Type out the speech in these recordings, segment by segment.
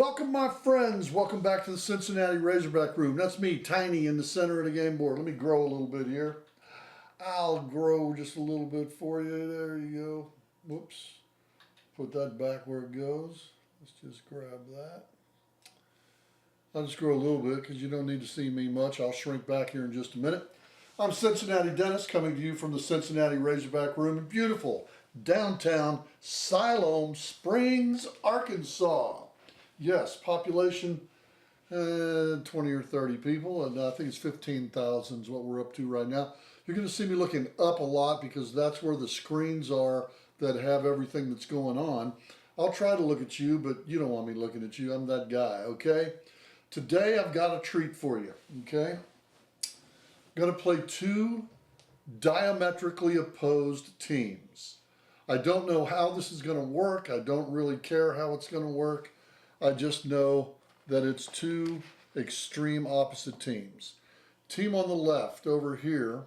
Welcome, my friends. Welcome back to the Cincinnati Razorback Room. That's me, Tiny, in the center of the game board. Let me grow a little bit here. I'll grow just a little bit for you. There you go. Whoops. Put that back where it goes. Let's just grab that. I'll just grow a little bit because you don't need to see me much. I'll shrink back here in just a minute. I'm Cincinnati Dennis, coming to you from the Cincinnati Razorback Room in beautiful downtown Siloam Springs, Arkansas. Yes, population 20 or 30 people, and I think it's 15,000 is what we're up to right now. You're going to see me looking up a lot because that's where the screens are that have everything that's going on. I'll try to look at you, but you don't want me looking at you. I'm that guy, okay? Today I've got a treat for you, okay? I'm going to play two diametrically opposed teams. I don't know how this is going to work. I don't really care how it's going to work. I just know that it's two extreme opposite teams. Team on the left over here,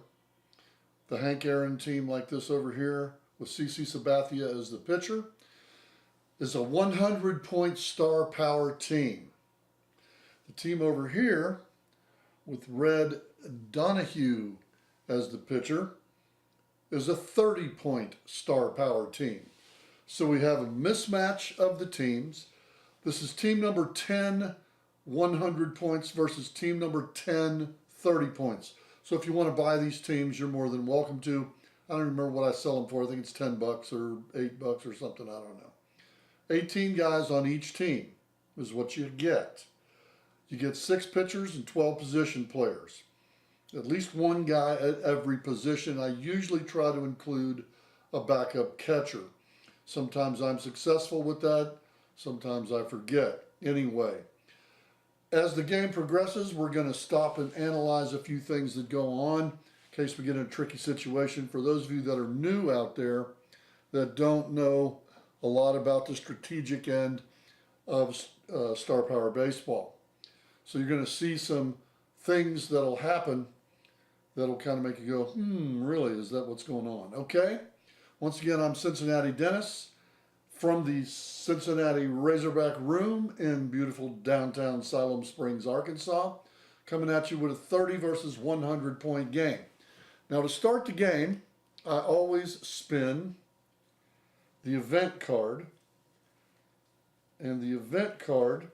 the Hank Aaron team like this over here with CC Sabathia as the pitcher, is a 100-point star power team. The team over here with Red Donahue as the pitcher is a 30-point star power team. So we have a mismatch of the teams. This is team number 10, 100 points versus team number 10, 30 points. So if you want to buy these teams, you're more than welcome to. I don't remember what I sell them for. I think it's 10 bucks or 8 bucks or something. I don't know. 18 guys on each team is what you get. You get 6 pitchers and 12 position players. At least one guy at every position. I usually try to include a backup catcher. Sometimes I'm successful with that. Sometimes I forget. Anyway, as the game progresses, we're going to stop and analyze a few things that go on in case we get in a tricky situation. For those of you that are new out there that don't know a lot about the strategic end of Star Power Baseball. So you're going to see some things that'll happen that'll kind of make you go, really, is that what's going on? Okay? Once again, I'm Cincinnati Dennis from the Cincinnati Razorback Room in beautiful downtown Siloam Springs, Arkansas, coming at you with a 30 versus 100 point game. Now to start the game, I always spin the event card, and the event card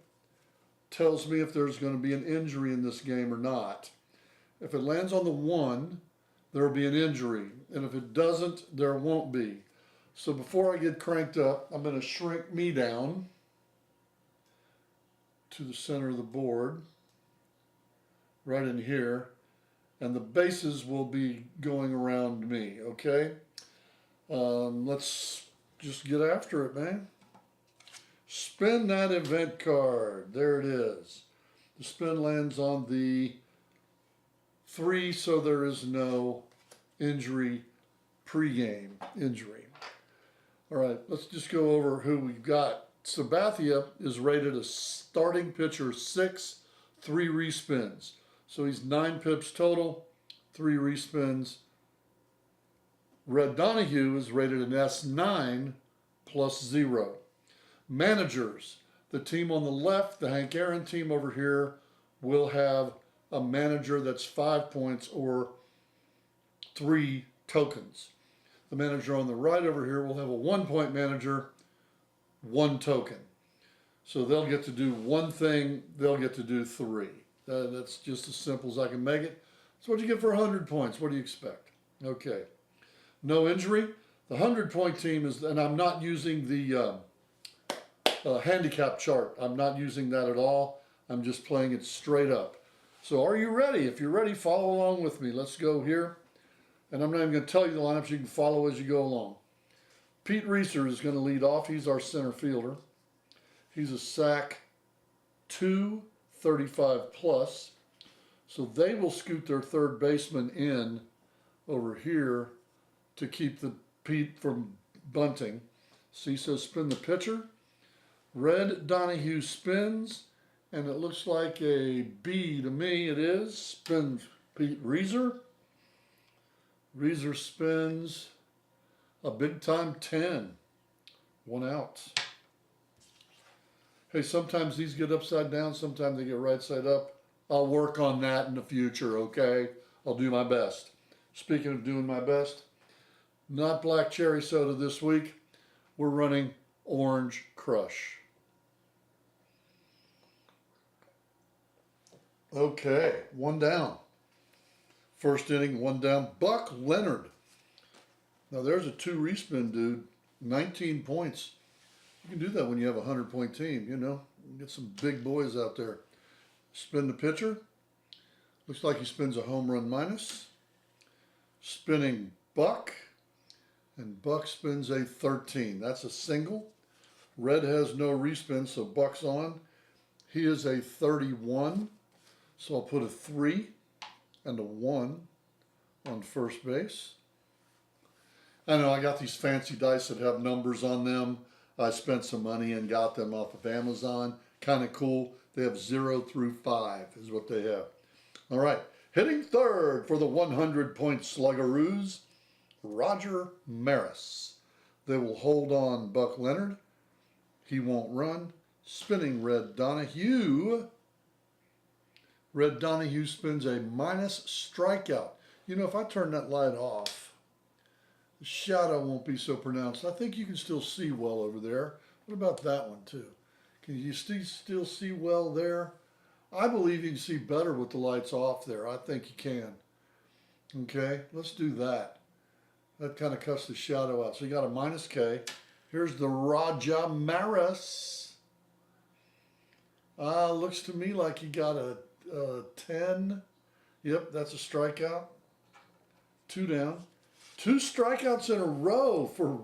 tells me if there's going to be an injury in this game or not. If it lands on the 1, there will be an injury, and if it doesn't, there won't be. So before I get cranked up, I'm going to shrink me down to the center of the board, right in here, and the bases will be going around me, okay? Let's just get after it, man. Spin that event card. There it is. The spin lands on the 3, so there is no injury, pregame injury. All right, let's just go over who we've got. Sabathia is rated a starting pitcher 6, 3 respins. So he's 9 pips total, 3 respins. Red Donahue is rated an S9 plus 0. Managers, the team on the left, the Hank Aaron team over here, will have a manager that's 5 points or 3 tokens. The manager on the right over here will have a 1-point manager, 1 token. So they'll get to do 1 thing, they'll get to do 3. That's just as simple as I can make it. So what do you get for 100 points? What do you expect? Okay. No injury. The 100-point team is, and I'm not using the handicap chart. I'm not using that at all. I'm just playing it straight up. So are you ready? If you're ready, follow along with me. Let's go here. And I'm not even going to tell you the lineups. You can follow as you go along. Pete Reeser is going to lead off. He's our center fielder. He's a SAC 235 plus. So they will scoot their third baseman in over here to keep the Pete from bunting. See, so spin the pitcher. Red Donahue spins, and it looks like a B to me. It is. Spin Pete Reeser. Reeser spins a big time 10. 1 out. Hey, sometimes these get upside down, sometimes they get right side up. I'll work on that in the future, okay? I'll do my best. Speaking of doing my best, not black cherry soda this week. We're running Orange Crush. Okay, one down. First inning, one down. Buck Leonard. Now there's a 2 respin, dude. 19 points. You can do that when you have a 100-point team, you know. Get some big boys out there. Spin the pitcher. Looks like he spins a home run minus. Spinning Buck. And Buck spins a 13. That's a single. Red has no respin, so Buck's on. He is a 31. So I'll put a 3 and a 1 on first base. I know I got these fancy dice that have numbers on them. I spent some money and got them off of Amazon. Kind of cool. They have 0 through 5 is what they have. All right. Hitting third for the 100-point Sluggaroos, Roger Maris. They will hold on Buck Leonard. He won't run. Spinning Red Donahue. Red Donahue spins a minus strikeout. You know, if I turn that light off, the shadow won't be so pronounced. I think you can still see well over there. What about that one too? Can you still see well there? I believe you can see better with the lights off there. I think you can. Okay, let's do that. That kind of cuts the shadow out. So you got a minus K. Here's the Roger Maris. Looks to me like he got a 10. Yep, that's a strikeout. 2 down. 2 strikeouts in a row for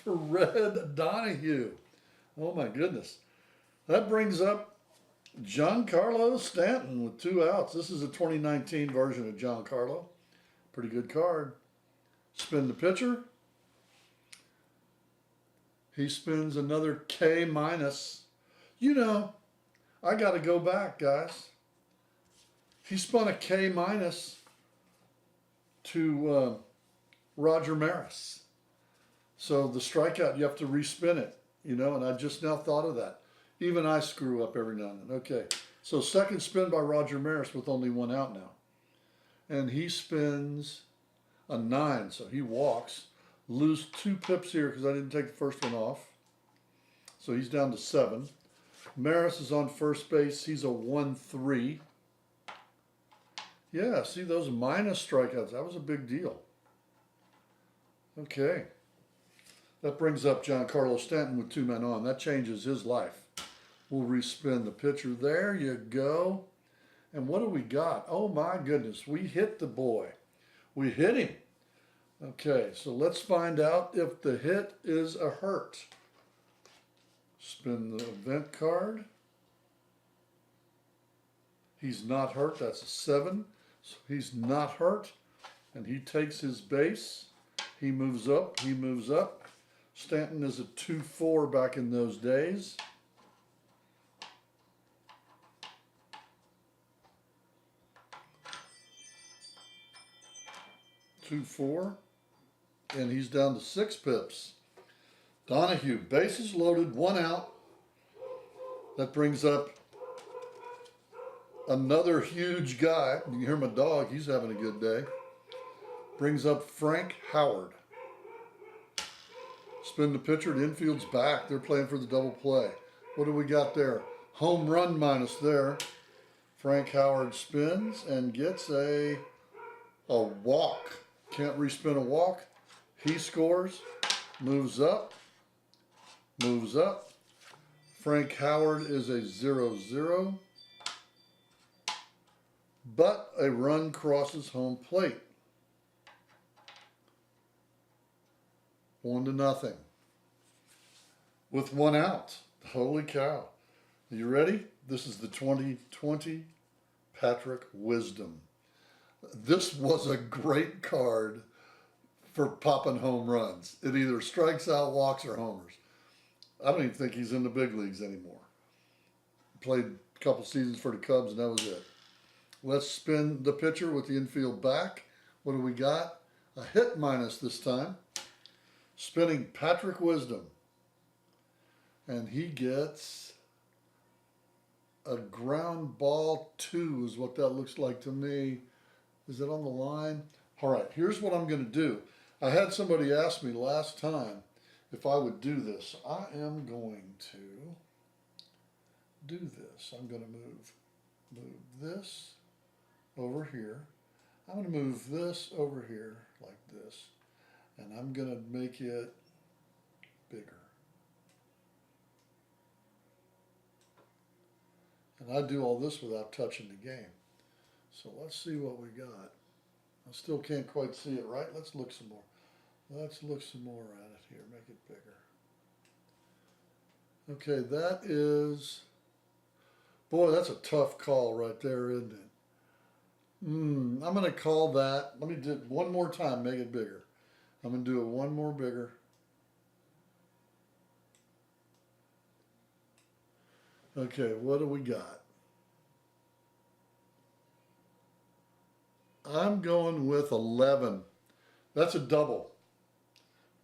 Red Donahue. Oh my goodness. That brings up Giancarlo Stanton with 2 outs. This is a 2019 version of Giancarlo. Pretty good card. Spin the pitcher. He spins another K minus. You know, I got to go back, guys. He spun a K minus to Roger Maris. So the strikeout, you have to respin it, you know, and I just now thought of that. Even I screw up every now and then. Okay, so second spin by Roger Maris with only 1 out now. And he spins a 9, so he walks. Lose 2 pips here because I didn't take the first one off. So he's down to 7. Maris is on first base. He's a 1-3. Yeah, see those minus strikeouts. That was a big deal. Okay. That brings up Giancarlo Stanton with 2 men on. That changes his life. We'll respin the pitcher. There you go. And what do we got? Oh my goodness. We hit the boy. We hit him. Okay, so let's find out if the hit is a hurt. Spin the event card. He's not hurt. That's a 7. So he's not hurt. And he takes his base. He moves up. He moves up. Stanton is a 2-4 back in those days. And he's down to 6 pips. Donahue, bases loaded, 1 out. That brings up another huge guy. You can hear my dog, he's having a good day. Brings up Frank Howard. Spin the pitcher, the infield's back. They're playing for the double play. What do we got there? Home run minus there. Frank Howard spins and gets a walk. Can't respin a walk. He scores, moves up. Frank Howard is a 0-0. But a run crosses home plate. 1-0. With 1 out. Holy cow. Are you ready? This is the 2020 Patrick Wisdom. This was a great card for popping home runs. It either strikes out, walks, or homers. I don't even think he's in the big leagues anymore. Played a couple seasons for the Cubs, and that was it. Let's spin the pitcher with the infield back. What do we got? A hit minus this time. Spinning Patrick Wisdom. And he gets a ground ball 2 is what that looks like to me. Is it on the line? All right, here's what I'm going to do. I had somebody ask me last time if I would do this. I am going to do this. I'm going to move this over here. I'm going to move this over here like this. And I'm going to make it bigger. And I do all this without touching the game. So let's see what we got. I still can't quite see it, right? Let's look some more. Let's look some more at it here. Make it bigger. Okay, that is... Boy, that's a tough call right there, isn't it? I'm going to call that... Let me do it one more time, make it bigger. I'm going to do it one more bigger. Okay, what do we got? I'm going with 11. That's a double.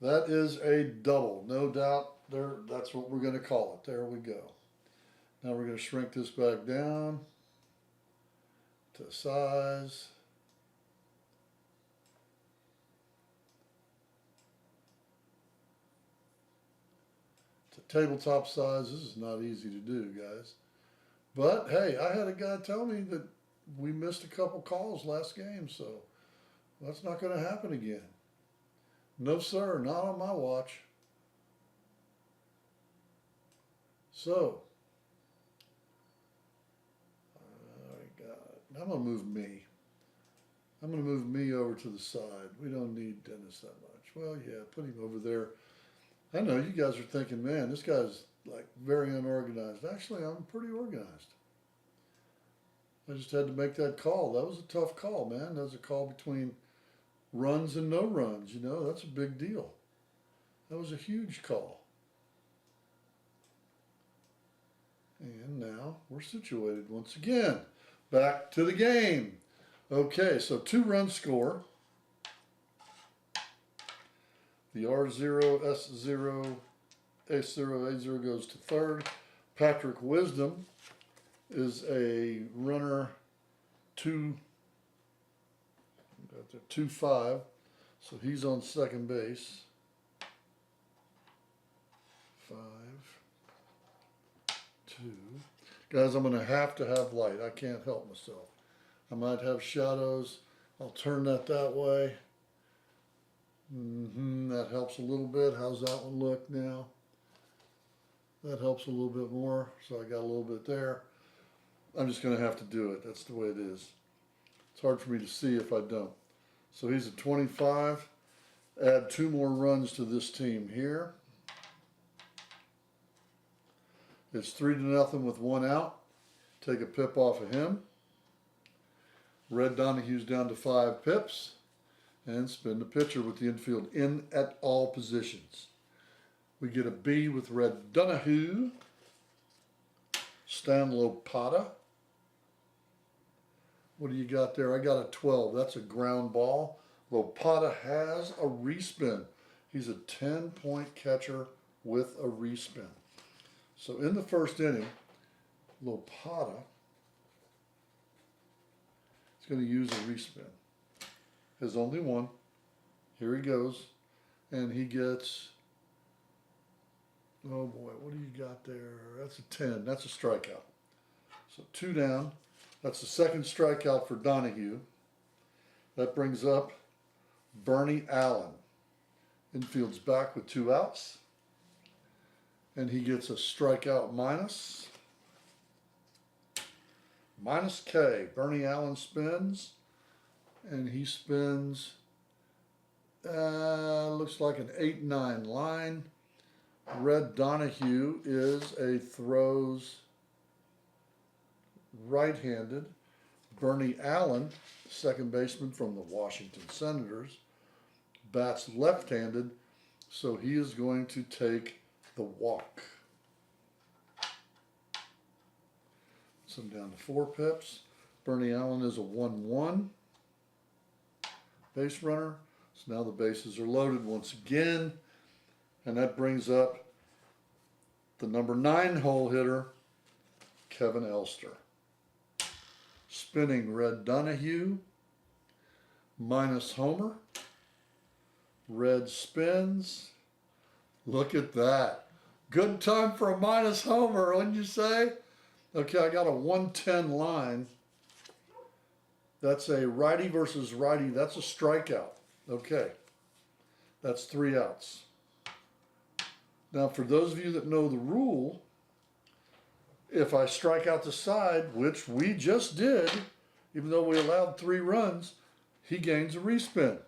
That is a double, no doubt. There, that's what we're going to call it. There we go. Now we're going to shrink this back down to size. To tabletop size. This is not easy to do, guys. But hey, I had a guy tell me that we missed a couple calls last game, so that's not going to happen again. No, sir, not on my watch. So, I'm going to move me. I'm going to move me over to the side. We don't need Dennis that much. Well, yeah, put him over there. I know you guys are thinking, man, this guy's like very unorganized. Actually, I'm pretty organized. I just had to make that call. That was a tough call, man. That was a call between runs and no runs. You know, that's a big deal. That was a huge call. And now we're situated once again. Back to the game. Okay, so 2-run score. The R0, S0, A0, A0 goes to third. Patrick Wisdom is a runner 2-5, so he's on second base. 5, 2. Guys, I'm going to have light. I can't help myself. I might have shadows. I'll turn that way. That helps a little bit. How's that one look now? That helps a little bit more. So I got a little bit there. I'm just going to have to do it. That's the way it is. It's hard for me to see if I don't. So he's a 25. Add 2 more runs to this team here. It's 3-0 with 1 out. Take a pip off of him. Red Donahue's down to 5 pips. And spin the pitcher with the infield in at all positions. We get a B with Red Donahue. Stan Lopata. What do you got there? I got a 12. That's a ground ball. Lopata has a respin. He's a 10-point catcher with a respin. So in the first inning, Lopata is going to use a respin. His only one. Here he goes. And he gets, oh boy, what do you got there? That's a 10. That's a strikeout. So 2 down. That's the second strikeout for Donahue. That brings up Bernie Allen. Infield's back with 2 outs. And he gets a strikeout minus. Minus K. Bernie Allen spins. And he spins, looks like an 8-9 line. Red Donahue is a throws right-handed. Bernie Allen, second baseman from the Washington Senators, bats left-handed, so he is going to take the walk. So down to 4 pips. Bernie Allen is a 1-1 base runner. So now the bases are loaded once again, and that brings up the number 9 hole hitter, Kevin Elster. Spinning Red Donahue, minus Homer. Red spins. Look at that. Good time for a minus Homer, wouldn't you say? Okay, I got a 110 line. That's a righty versus righty. That's a strikeout. Okay. That's 3 outs. Now, for those of you that know the rule, if I strike out the side, which we just did, even though we allowed 3 runs, he gains a respin.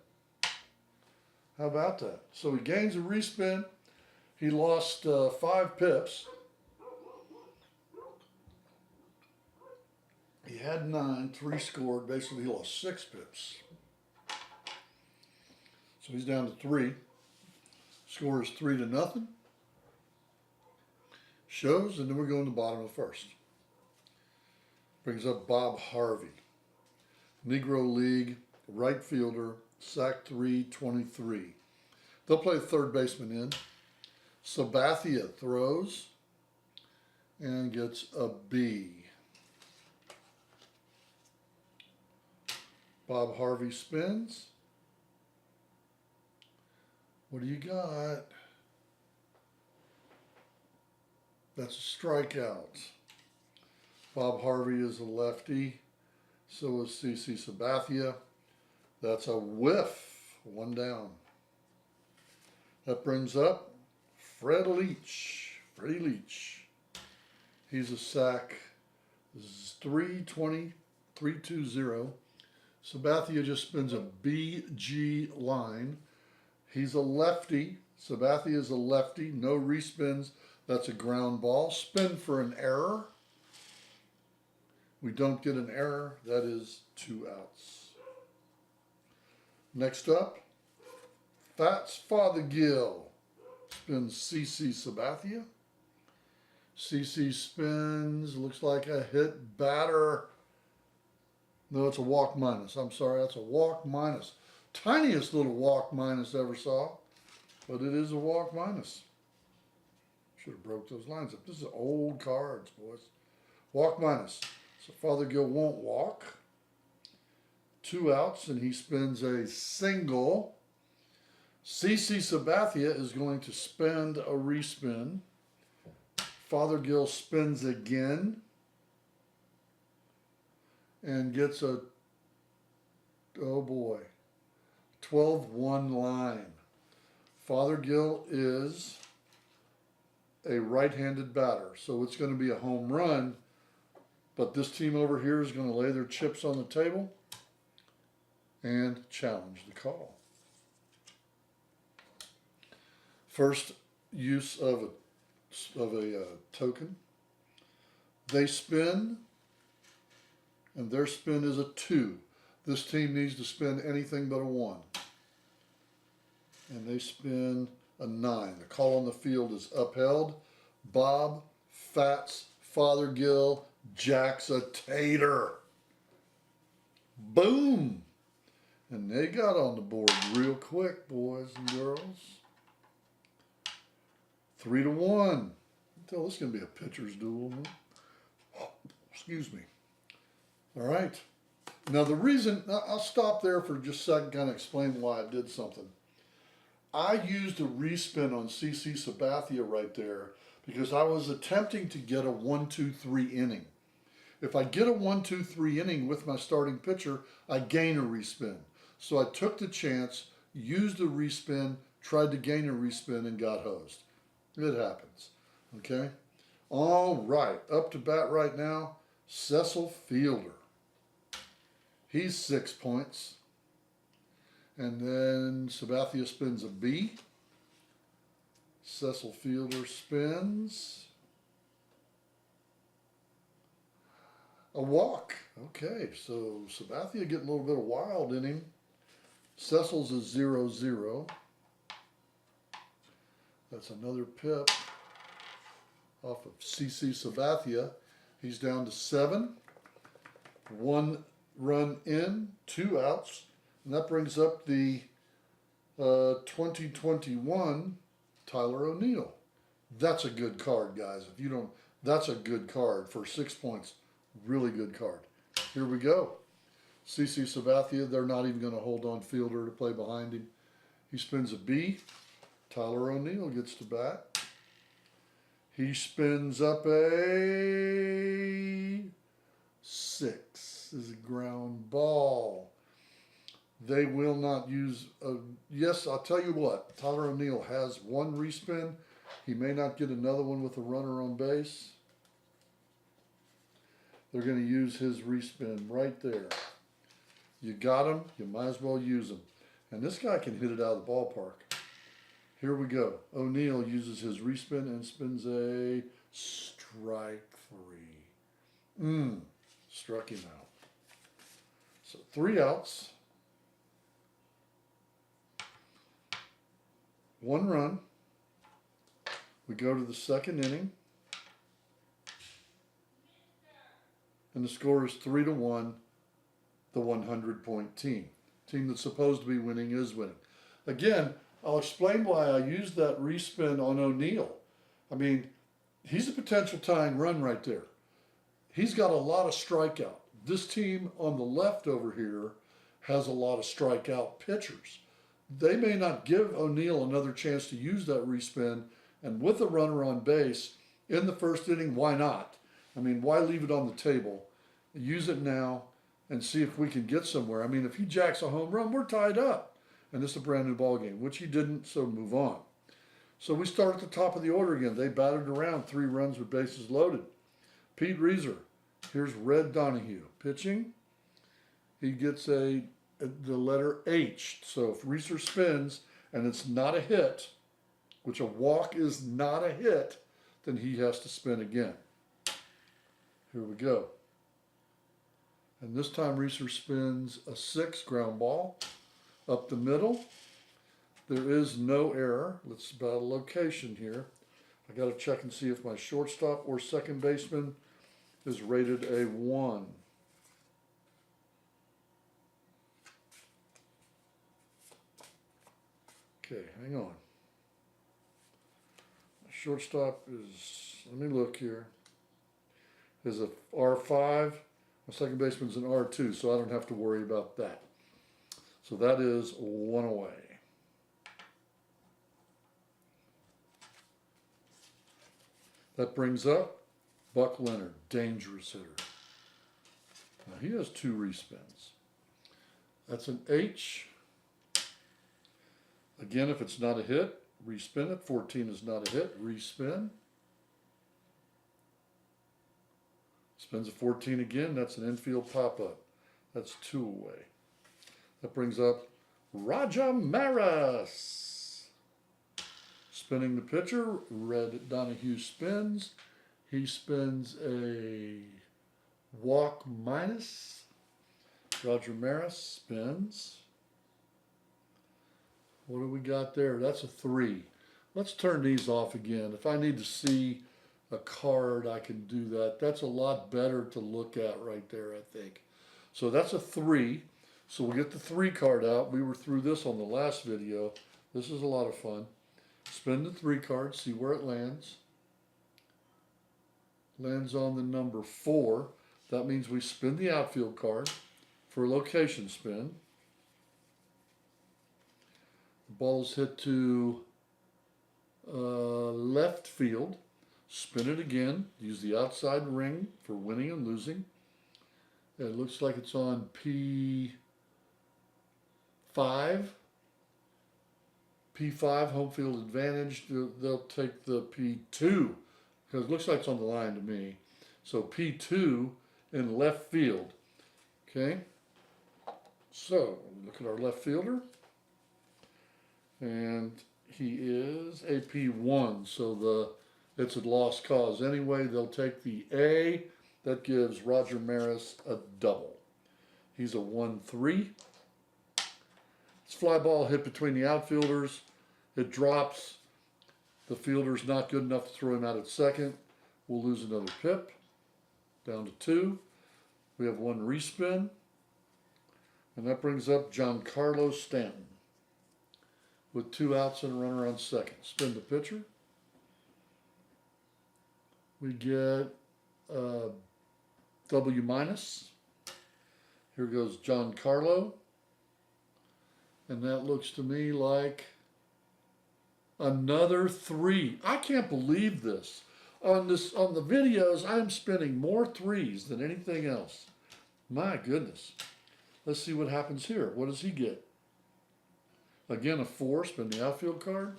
How about that? So he gains a respin. He lost 5 pips. He had 9, 3 scored. Basically, he lost 6 pips. So he's down to 3. Score is 3-0. Shows, and then we're going to the bottom of the first. Brings up Bob Harvey. Negro League, right fielder, sack 323. They'll play the third baseman in. Sabathia throws and gets a B. Bob Harvey spins. What do you got? That's a strikeout. Bob Harvey is a lefty. So is CC Sabathia. That's a whiff. 1 down. That brings up Freddie Leach. He's a sack. This is 320, 320. Sabathia just spins a BG line. He's a lefty. Sabathia is a lefty. No respins. That's a ground ball. Spin for an error. We don't get an error. That is 2 outs. Next up, Fats Fothergill spins CC Sabathia. CC spins. Looks like a hit batter. No, it's a walk minus. I'm sorry, that's a walk minus. Tiniest little walk minus ever saw, but it is a walk minus. Should have broke those lines up. This is old cards, boys. Walk minus. So Fothergill won't walk. 2 outs, and he spins a single. CC Sabathia is going to spend a respin. Fothergill spins again and gets a, oh boy, 12-1 line. Fothergill is a right-handed batter, so it's going to be a home run, but this team over here is going to lay their chips on the table and challenge the call. First use of a token. They spin, and their spin is a 2. This team needs to spin anything but a 1. And they spin a 9. The call on the field is upheld. Bob Fats Fothergill jacks a tater. Boom! And they got on the board real quick, boys and girls. 3-1. Tell this is going to be a pitcher's duel. Oh, excuse me. All right. Now the reason, I'll stop there for just a second, kind of explain why I did something. I used a respin on CC Sabathia right there because I was attempting to get a 1-2-3 inning. If I get a 1-2-3 inning with my starting pitcher, I gain a respin. So I took the chance, used a respin, tried to gain a respin, and got hosed. It happens. Okay? All right. Up to bat right now, Cecil Fielder. He's 6 points. And then Sabathia spins a B. Cecil Fielder spins a walk. Okay, so Sabathia getting a little bit of wild in him. Cecil's a 0-0. That's another pip off of CC Sabathia. He's down to 7. 1 run in, 2 outs. And that brings up the 2021 Tyler O'Neill. That's a good card, guys. If you don't, that's a good card for 6 points. Really good card. Here we go. CC Sabathia, they're not even going to hold on Fielder to play behind him. He spins a B. Tyler O'Neill gets to bat. He spins up a 6. This is a ground ball. They will not use yes, I'll tell you what. Tyler O'Neill has one respin. He may not get another one with a runner on base. They're going to use his respin right there. You got him, you might as well use him. And this guy can hit it out of the ballpark. Here we go. O'Neill uses his respin and spins a strike 3. Struck him out. So 3 outs. 1 run. We go to the second inning. And the score is 3-1. The 100-point team. Team that's supposed to be winning is winning. Again, I'll explain why I used that respin on O'Neill. I mean, he's a potential tying run right there. He's got a lot of strikeout. This team on the left over here has a lot of strikeout pitchers. They may not give O'Neill another chance to use that respin, and with a runner on base in the first inning, why not? I mean, why leave it on the table? Use it now and see if we can get somewhere. I mean, if he jacks a home run, we're tied up. And this is a brand new ball game, which he didn't, so move on. So we start at the top of the order again. They batted around 3 runs with bases loaded. Pete Reeser. Here's Red Donahue pitching. He gets the letter H. So if Reeser spins and it's not a hit, which a walk is not a hit, then he has to spin again. Here we go. And this time Reeser spins a 6 ground ball up the middle. There is no error. Let's battle location here. I got to check and see if my shortstop or second baseman is rated a 1. Okay, hang on. My shortstop is, let me look here, is a R5. My second baseman's an R2, so I don't have to worry about that. So that is 1 away. That brings up Buck Leonard, dangerous hitter. Now he has 2 respins. That's an H. Again, if it's not a hit, respin it. 14 is not a hit, respin. Spins a 14 again, that's an infield pop-up. That's 2 away. That brings up Raja Maris. Spinning the pitcher, Red Donahue spins. He spins a walk minus. Roger Maris spins. What do we got there? That's a 3. Let's turn these off again. If I need to see a card, I can do that. That's a lot better to look at right there, I think. So that's a 3. So we'll get the 3 card out. We were through this on the last video. This is a lot of fun. Spin the 3 card, see where it lands. Lands on the number 4. That means we spin the outfield card for a location spin. The ball's hit to left field. Spin it again. Use the outside ring for winning and losing. It looks like it's on P5. P5, home field advantage. They'll take the P2 because it looks like it's on the line to me. So P2 in left field. Okay. So look at our left fielder. And he is a P1. So it's a lost cause anyway. They'll take the A. That gives Roger Maris a double. He's a 1-3. It's fly ball hit between the outfielders. It drops. The fielder's not good enough to throw him out at second. We'll lose another pip. Down to 2. We have 1 respin. And that brings up Giancarlo Stanton with 2 outs and a runner on second. Spin the pitcher. We get W minus. Here goes Giancarlo. And that looks to me like another 3. I can't believe this. On the videos, I'm spinning more 3s than anything else. My goodness. Let's see what happens here. What does he get? Again, a 4, spin the outfield card.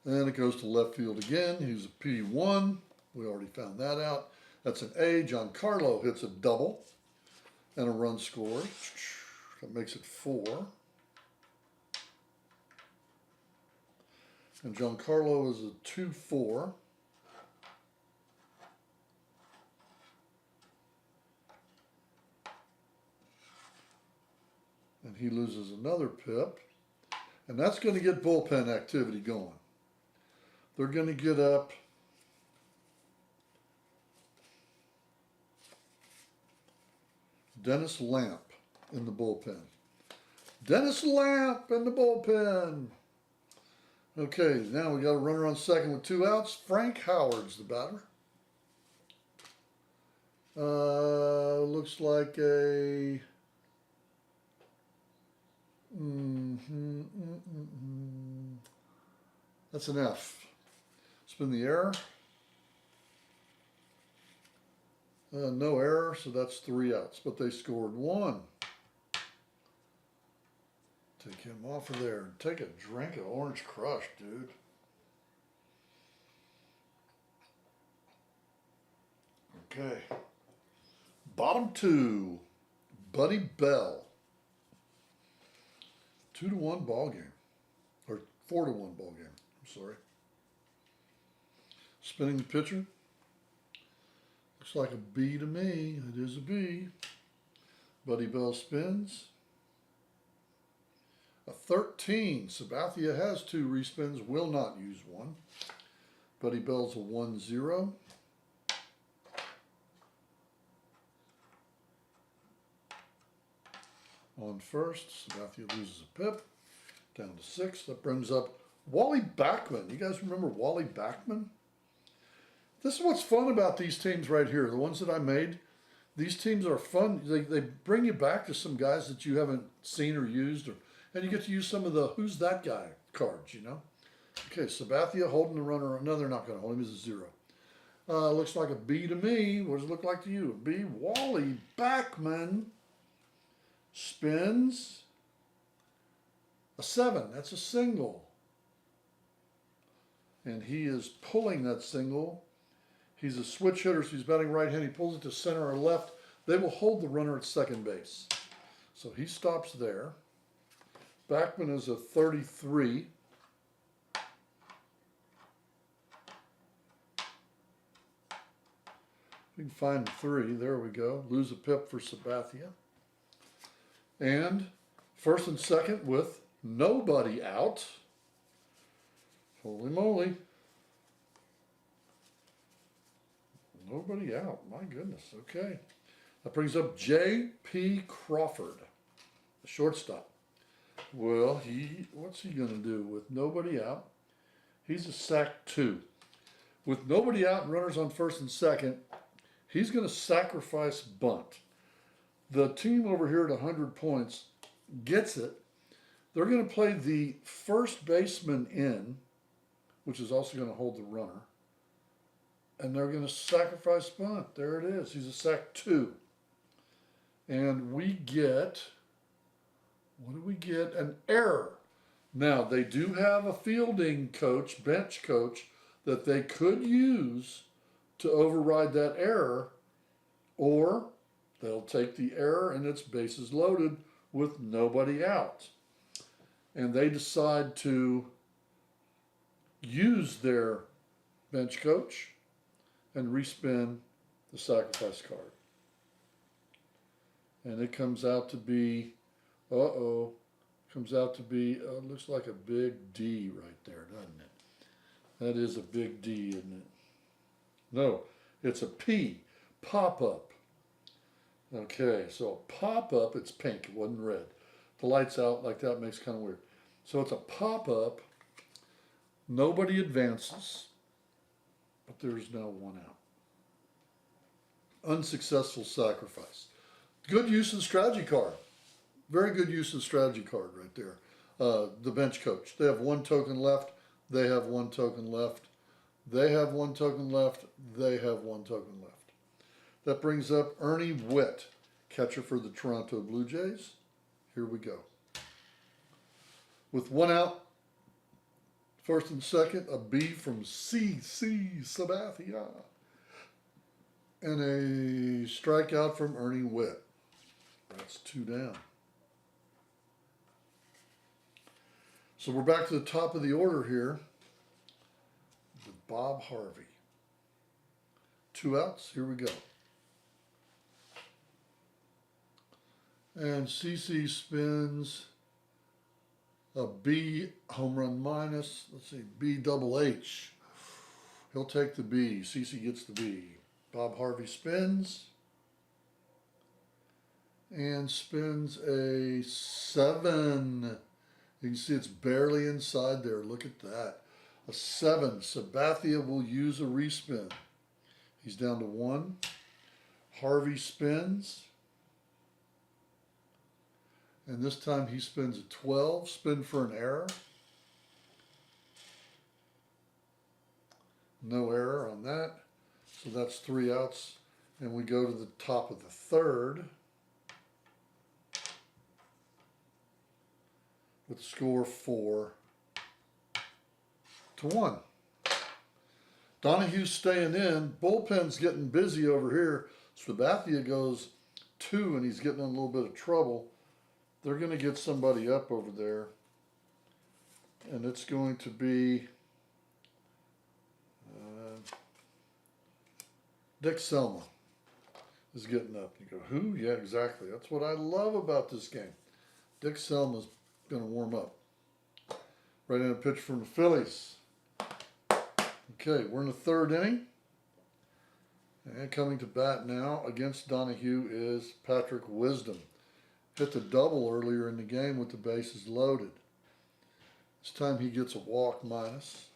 And it goes to left field again. He's a P1. We already found that out. That's an A. Giancarlo hits a double and a run scored. That makes it 4. And Giancarlo is a 2-4. And he loses another pip. And that's going to get bullpen activity going. They're going to get up Dennis Lamp in the bullpen. Dennis Lamp in the bullpen. Okay, now we got a runner on second with 2 outs. Frank Howard's the batter. Looks like a that's an F. Spin the error. No error, so that's 3 outs, but they scored 1. Take him off of there and take a drink of Orange Crush, dude. Okay. Bottom 2, Buddy Bell. 2-1 ball game. Or 4-1 ball game. I'm sorry. Spinning the pitcher. Looks like a B to me. It is a B. Buddy Bell spins. A 13. Sabathia has 2 respins. Will not use 1. Buddy Bell's a 1-0. On first, Sabathia loses a pip. Down to 6. That brings up Wally Backman. You guys remember Wally Backman? This is what's fun about these teams right here. The ones that I made. These teams are fun. They bring you back to some guys that you haven't seen or used. And you get to use some of the Who's That Guy cards, you know. Okay, Sabathia holding the runner. No, they're not going to hold him. He's a 0. Looks like a B to me. What does it look like to you? A B. Wally Backman spins. A 7. That's a single. And he is pulling that single. He's a switch hitter, so he's batting right hand. He pulls it to center or left. They will hold the runner at second base. So he stops there. Backman is a 33. We can find 3. There we go. Lose a pip for Sabathia. And first and second with nobody out. Holy moly. Nobody out. My goodness. Okay. That brings up J.P. Crawford, the shortstop. Well, what's he going to do with nobody out? He's a sack 2. With nobody out and runners on first and second, he's going to sacrifice bunt. The team over here at 100 points gets it. They're going to play the first baseman in, which is also going to hold the runner. And they're going to sacrifice bunt. There it is. He's a sack 2. And we get, what do we get? An error. Now, they do have a fielding coach, bench coach, that they could use to override that error, or they'll take the error and it's bases loaded with nobody out. And they decide to use their bench coach and respin the sacrifice card. And it comes out to be, comes out to be, looks like a big D right there, doesn't it? That is a big D, isn't it? No, it's a P, pop-up. Okay, so pop-up, it's pink, it wasn't red. The lights out like that makes it kind of weird. So it's a pop-up, nobody advances. but there's now one out. Unsuccessful sacrifice. Good use of the strategy card. Very good use of the strategy card right there. The bench coach. They have one token left. They have one token left. They have one token left. They have one token left. That brings up Ernie Witt, catcher for the Toronto Blue Jays. Here we go. With one out, first and second, a B from C.C. Sabathia. And a strikeout from Ernie Witt. That's two down. So we're back to the top of the order here with Bob Harvey. Two outs, here we go. And CC spins a B home run minus, let's see, B double H. He'll take the B, CC gets the B. Bob Harvey spins and spins a 7. You can see it's barely inside there. Look at that. A 7. Sabathia will use a respin. He's down to 1. Harvey spins. And this time he spins a 12. Spin for an error. No error on that. So that's 3 outs. And we go to the top of the third. With the score 4-1. Donahue's staying in. Bullpen's getting busy over here. Sabathia goes 2 and he's getting in a little bit of trouble. They're going to get somebody up over there. And it's going to be Dick Selma is getting up. You go, who? Yeah, exactly. That's what I love about this game. Dick Selma's going to warm up. Right in a pitch from the Phillies. Okay, we're in the third inning. And coming to bat now against Donahue is Patrick Wisdom. Hit the double earlier in the game with the bases loaded. This time he gets a walk minus.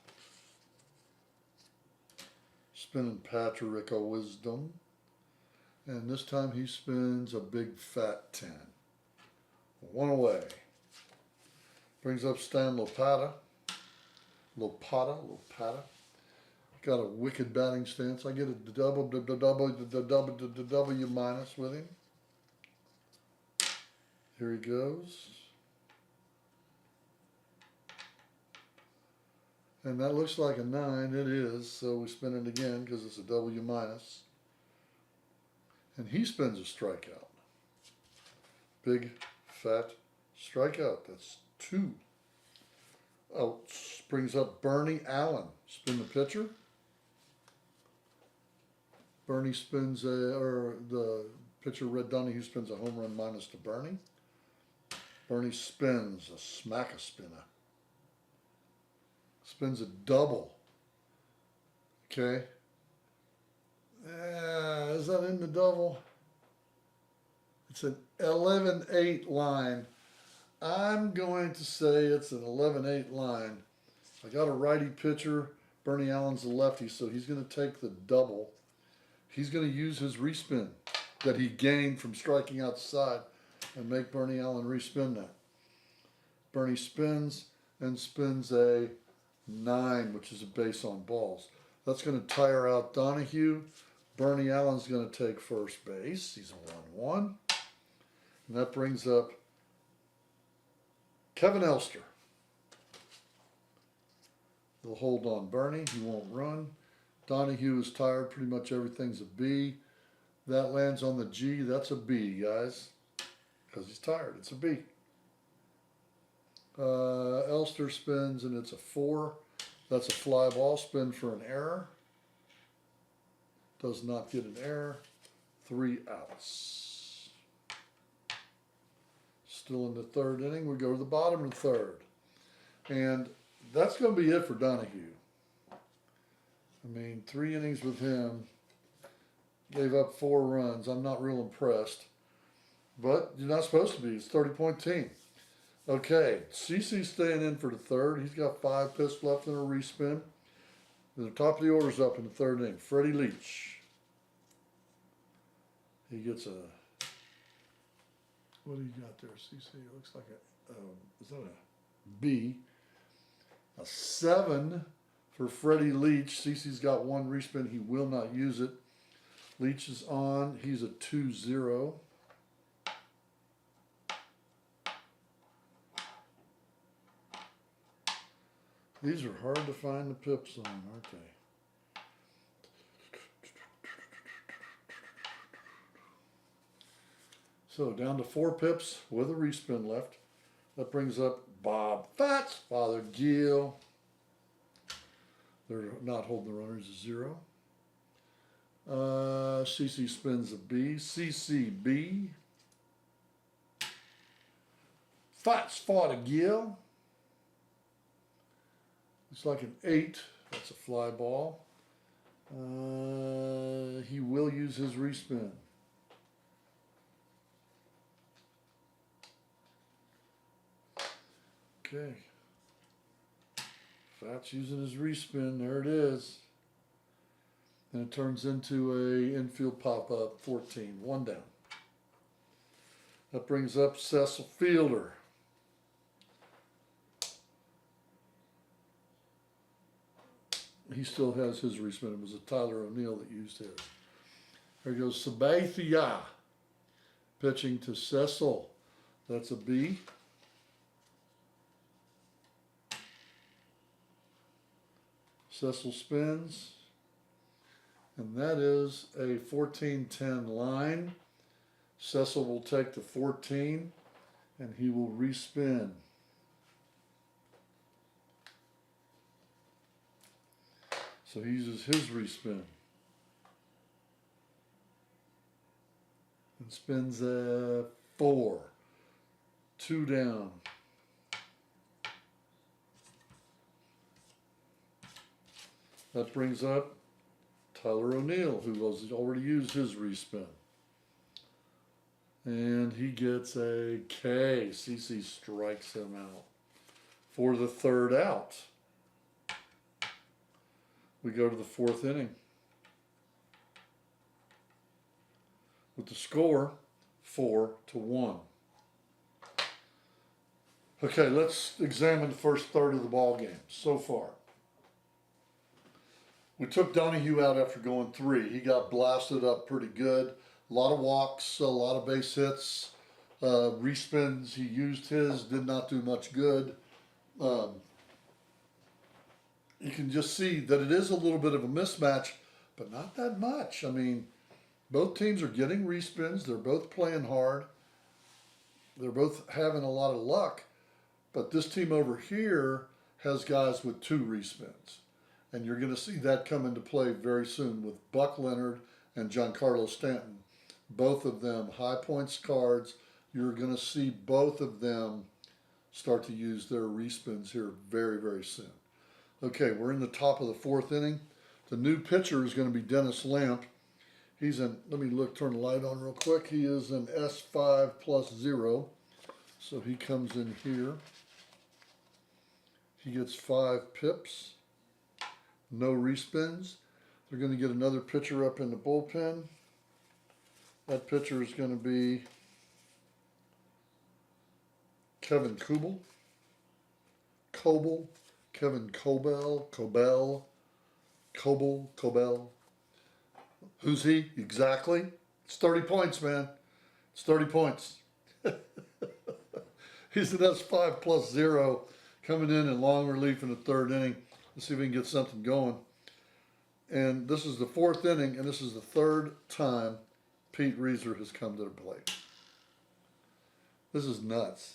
Spinning Patrick Wisdom. And this time he spins a big fat 10. 1 away. Brings up Stan Lopata. Lopata. Got a wicked batting stance. I get a W minus with him. Here he goes. And that looks like a 9. It is. So we spin it again because it's a W minus. And he spins a strikeout. Big, fat strikeout. That's 2. Oh, brings up Bernie Allen. Spin the pitcher. Bernie spins the pitcher Red Donahue spins a home run minus to Bernie. Bernie spins a smack-a-spinner. Spins a double. Okay. Is that in the double? It's an 11-8 line. I'm going to say it's an 11-8 line. I got a righty pitcher. Bernie Allen's the lefty, so he's going to take the double. He's going to use his respin that he gained from striking outside and make Bernie Allen respin that. Bernie spins and spins a 9, which is a base on balls. That's going to tire out Donahue. Bernie Allen's going to take first base. He's a 1-1. And that brings up Kevin Elster. They'll hold on Bernie. He won't run. Donahue is tired. Pretty much everything's a B. That lands on the G. That's a B, guys. Because he's tired. It's a B. Elster spins, and it's a 4. That's a fly ball. Spin for an error. Does not get an error. 3 outs. Still in the third inning. We go to the bottom of the third. And that's going to be it for Donahue. I mean, 3 innings with him. Gave up 4 runs. I'm not real impressed. But you're not supposed to be. It's a 30-point team. Okay, CC's staying in for the third. He's got 5 pitches left in a respin. The top of the order's up in the third inning. Freddie Leach. He gets a, what do you got there, CC? It looks like a, is that a B? A 7 for Freddie Leach. CC's got one respin. He will not use it. Leach is on. He's a 2-0. These are hard to find the pips on, aren't they? So down to 4 pips with a respin left. That brings up Bob Fats, Father Gill. They're not holding the runners a 0. CC spins a B. CCB. Fats, Father Gill. Looks like an 8. That's a fly ball. He will use his respin. Okay. Fats using his respin. There it is. And it turns into a infield pop-up 14. 1 down. That brings up Cecil Fielder. He still has his respin. It was a Tyler O'Neill that used his. There goes Sabathia. Pitching to Cecil. That's a B. Cecil spins. And that is a 14-10 line. Cecil will take the 14 and he will respin. So he uses his respin. And spins a 4. 2 down. That brings up Tyler O'Neill, who has already used his respin. And he gets a K. CC strikes him out for the 3rd out. We go to the 4th inning with the score 4-1. Okay, let's examine the first third of the ball game so far. We took Donahue out after going 3. He got blasted up pretty good. A lot of walks, a lot of base hits, respins. He used his, did not do much good. You can just see that it is a little bit of a mismatch, but not that much. I mean, both teams are getting respins. They're both playing hard. They're both having a lot of luck. But this team over here has guys with 2 respins. And you're going to see that come into play very soon with Buck Leonard and Giancarlo Stanton. Both of them high points cards. You're going to see both of them start to use their respins here very, very soon. Okay, we're in the top of the 4th inning. The new pitcher is going to be Dennis Lamp. He's in, let me look, turn the light on real quick. He is an S5+0. So he comes in here. He gets 5 pips. No respins. They're going to get another pitcher up in the bullpen. That pitcher is going to be Kevin Kubel. Kevin Cobell. Who's he? Exactly. It's 30 points, man. It's 30 points. He's an S5+0 coming in long relief in the 3rd inning. Let's see if we can get something going. And this is the 4th inning, and this is the 3rd time Pete Reiser has come to the plate. This is nuts.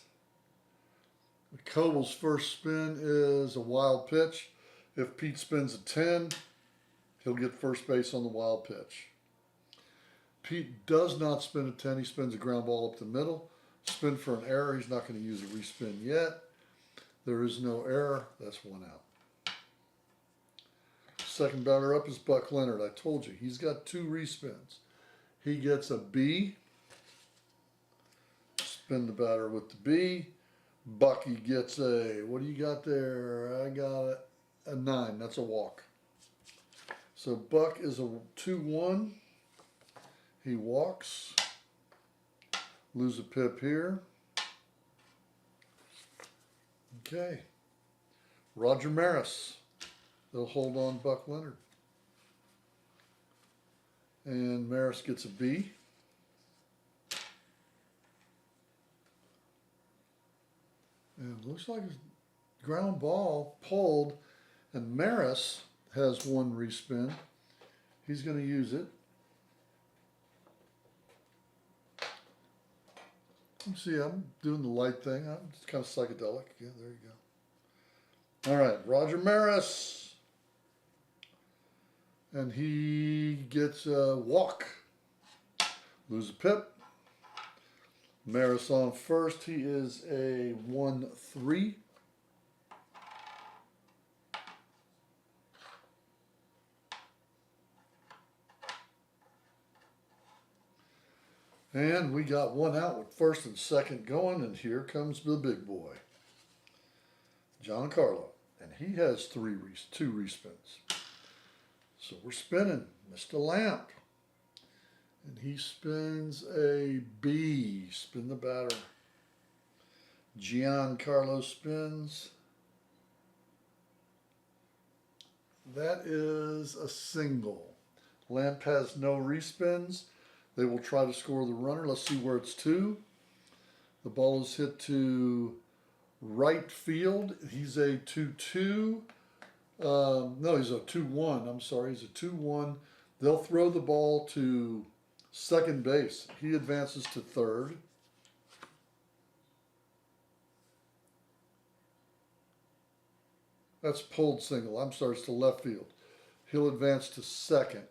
Coble's first spin is a wild pitch. If Pete spins a 10, he'll get first base on the wild pitch. Pete does not spin a 10. He spins a ground ball up the middle. Spin for an error. He's not going to use a respin yet. There is no error. That's 1 out. Second batter up is Buck Leonard. I told you, he's got 2 respins. He gets a B. Spin the batter with the B. Bucky gets a, what do you got there? I got a 9. That's a walk. So Buck is a 2-1. He walks. Lose a pip here. Okay. Roger Maris. They'll hold on Buck Leonard. And Maris gets a B. And it looks like a ground ball pulled. And Maris has one respin. He's going to use it. You see, I'm doing the light thing. I'm just kind of psychedelic. Yeah, there you go. All right, Roger Maris. And he gets a walk. Lose a pip. Maris on first. He is a 1-3. And we got one out with first and second going, and here comes the big boy, Giancarlo. And he has two respins. So we're spinning Mr. Lamp. And he spins a B. Spin the batter. Giancarlo spins. That is a single. Lamp has no respins. They will try to score the runner. Let's see where it's to. The ball is hit to right field. He's a 2-2. No, he's a 2-1. I'm sorry, he's a 2-1. They'll throw the ball to second base. He advances to third. That's pulled single. I'm sorry, it's to left field. He'll advance to second.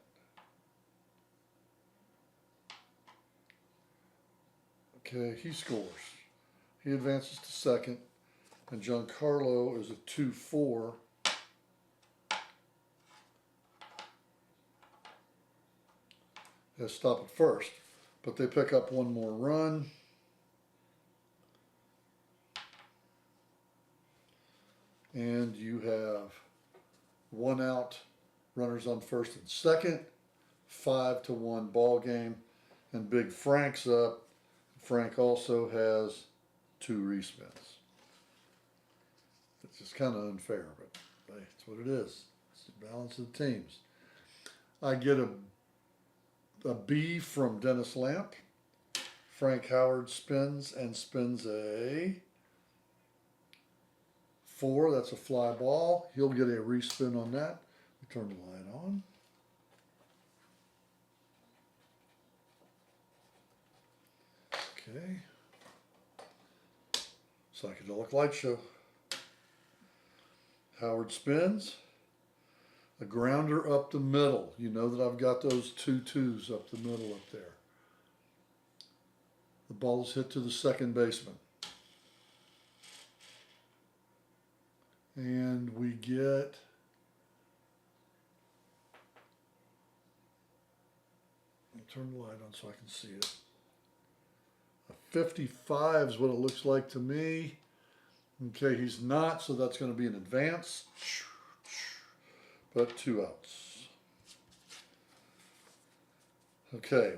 Okay, he scores. He advances to second. And Giancarlo is a 2-4. Has to stop at first, but they pick up one more run. And you have one out, runners on first and second, 5-1 ball game, and Big Frank's up. Frank also has 2 respins. It's just kind of unfair, but hey, it's what it is. It's the balance of the teams. I get a B from Dennis Lamp. Frank Howard spins a 4. That's a fly ball. He'll get a respin on that. We turn the light on. Okay. Psychedelic light show. Howard spins. A grounder up the middle. You know that I've got those 2-2s up the middle up there. The ball is hit to the second baseman. And we get turn the light on so I can see it. A 55 is what it looks like to me. Okay, he's not, so that's going to be an advance. But 2 outs. Okay,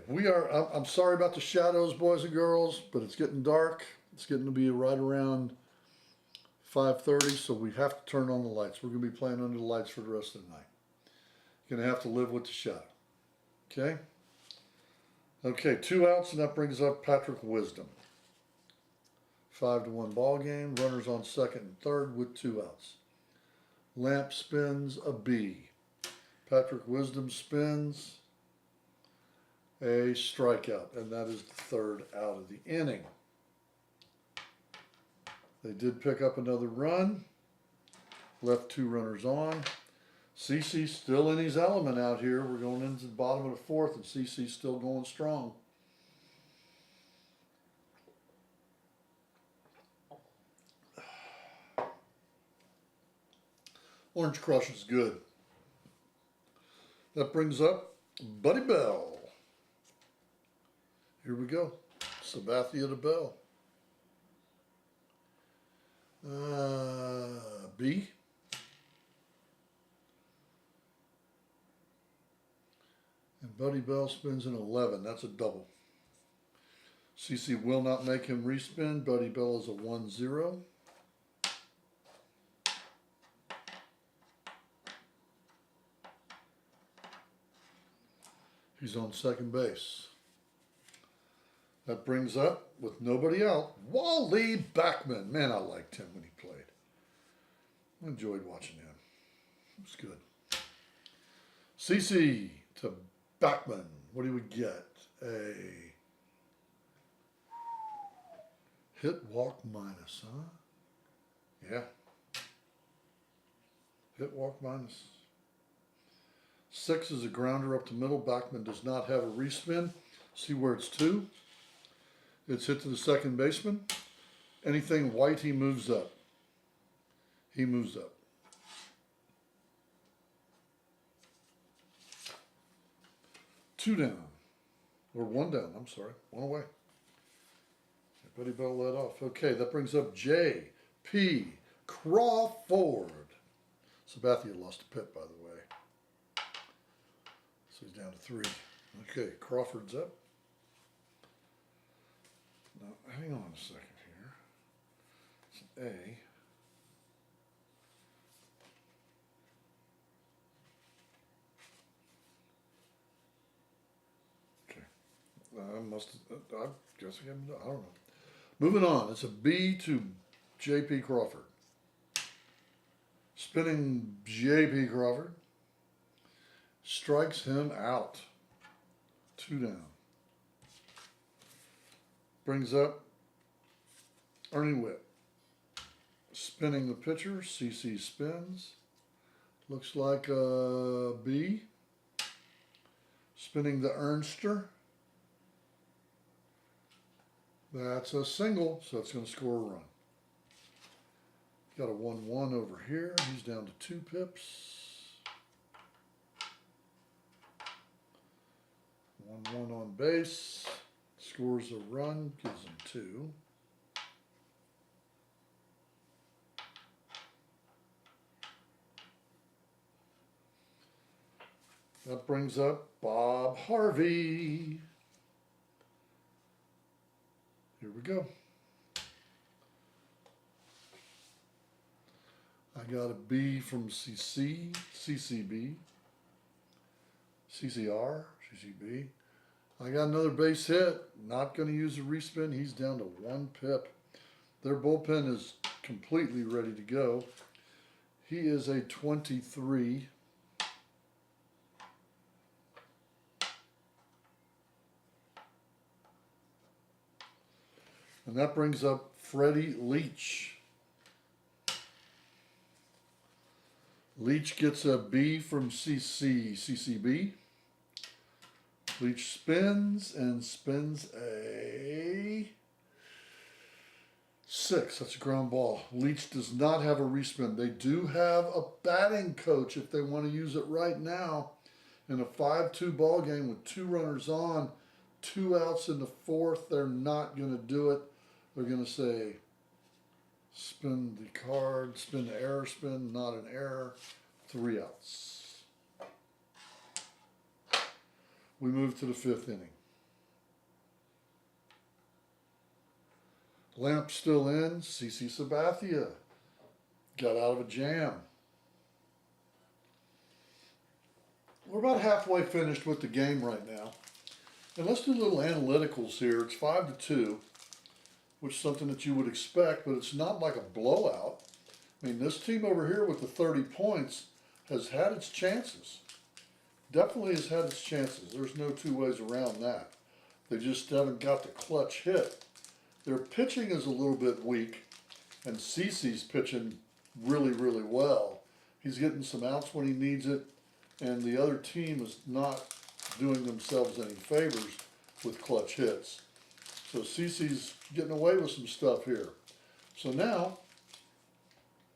I'm sorry about the shadows, boys and girls, but it's getting dark. It's getting to be right around 5:30, so we have to turn on the lights. We're going to be playing under the lights for the rest of the night. You're going to have to live with the shadow. Okay? Okay, 2 outs, and that brings up Patrick Wisdom. 5-1 ball game. Runners on second and third with 2 outs. Lamp spins a B. Patrick Wisdom spins a strikeout, and that is the 3rd out of the inning. They did pick up another run. Left 2 runners on. CC's still in his element out here. We're going into the bottom of the 4th, and CC's still going strong. Orange Crush is good. That brings up Buddy Bell. Here we go. Sabathia to Bell. B. And Buddy Bell spins an 11. That's a double. CC will not make him respin. Buddy Bell is a 1-0. He's on second base. That brings up, with nobody out, Wally Backman. Man, I liked him when he played. I enjoyed watching him. It was good. CC to Backman. What do we get? A hit walk minus, huh? Yeah. Hit walk minus. 6 is a grounder up the middle. Backman does not have a respin. See where it's 2? It's hit to the second baseman. Anything white, he moves up. He moves up. Two down. Or one down, I'm sorry. One away. Buddy Bell led off. Okay, that brings up J.P. Crawford. Sabathia lost a pip, by the way. So he's down to 3. Okay, Crawford's up. Now, hang on a second here. It's an A. I guess I don't know. Moving on, it's a B to J.P. Crawford. Spinning J.P. Crawford. Strikes him out. 2 down. Brings up Ernie Whitt. Spinning the pitcher, CC spins. Looks like a B. Spinning the Ernster. That's a single, so it's going to score a run. Got a 1-1 over here. He's down to 2 pips. 1-1 on base. Scores a run, gives him 2. That brings up Bob Harvey. Here we go. I got a B from CC, CCB, CCR, CCB. I got another base hit. Not going to use a respin. He's down to 1 pip. Their bullpen is completely ready to go. He is a 23. And that brings up Freddie Leach. Leach gets a B from CCB. Leach spins and spins a 6. That's a ground ball. Leach does not have a respin. They do have a batting coach if they want to use it right now. In a 5-2 ball game with 2 runners on, 2 outs in the 4th, they're not going to do it. They're going to say, spin the card, spin the error spin, not an error, 3 outs. We move to the 5th inning. Lamp still in, CC Sabathia got out of a jam. We're about halfway finished with the game right now. And let's do little analyticals here. It's 5-2. Which is something that you would expect, but it's not like a blowout. I mean, this team over here with the 30 points has had its chances. Definitely has had its chances. There's no 2 ways around that. They just haven't got the clutch hit. Their pitching is a little bit weak, and CeCe's pitching really, really well. He's getting some outs when he needs it, and the other team is not doing themselves any favors with clutch hits. So CeCe's getting away with some stuff here. So now,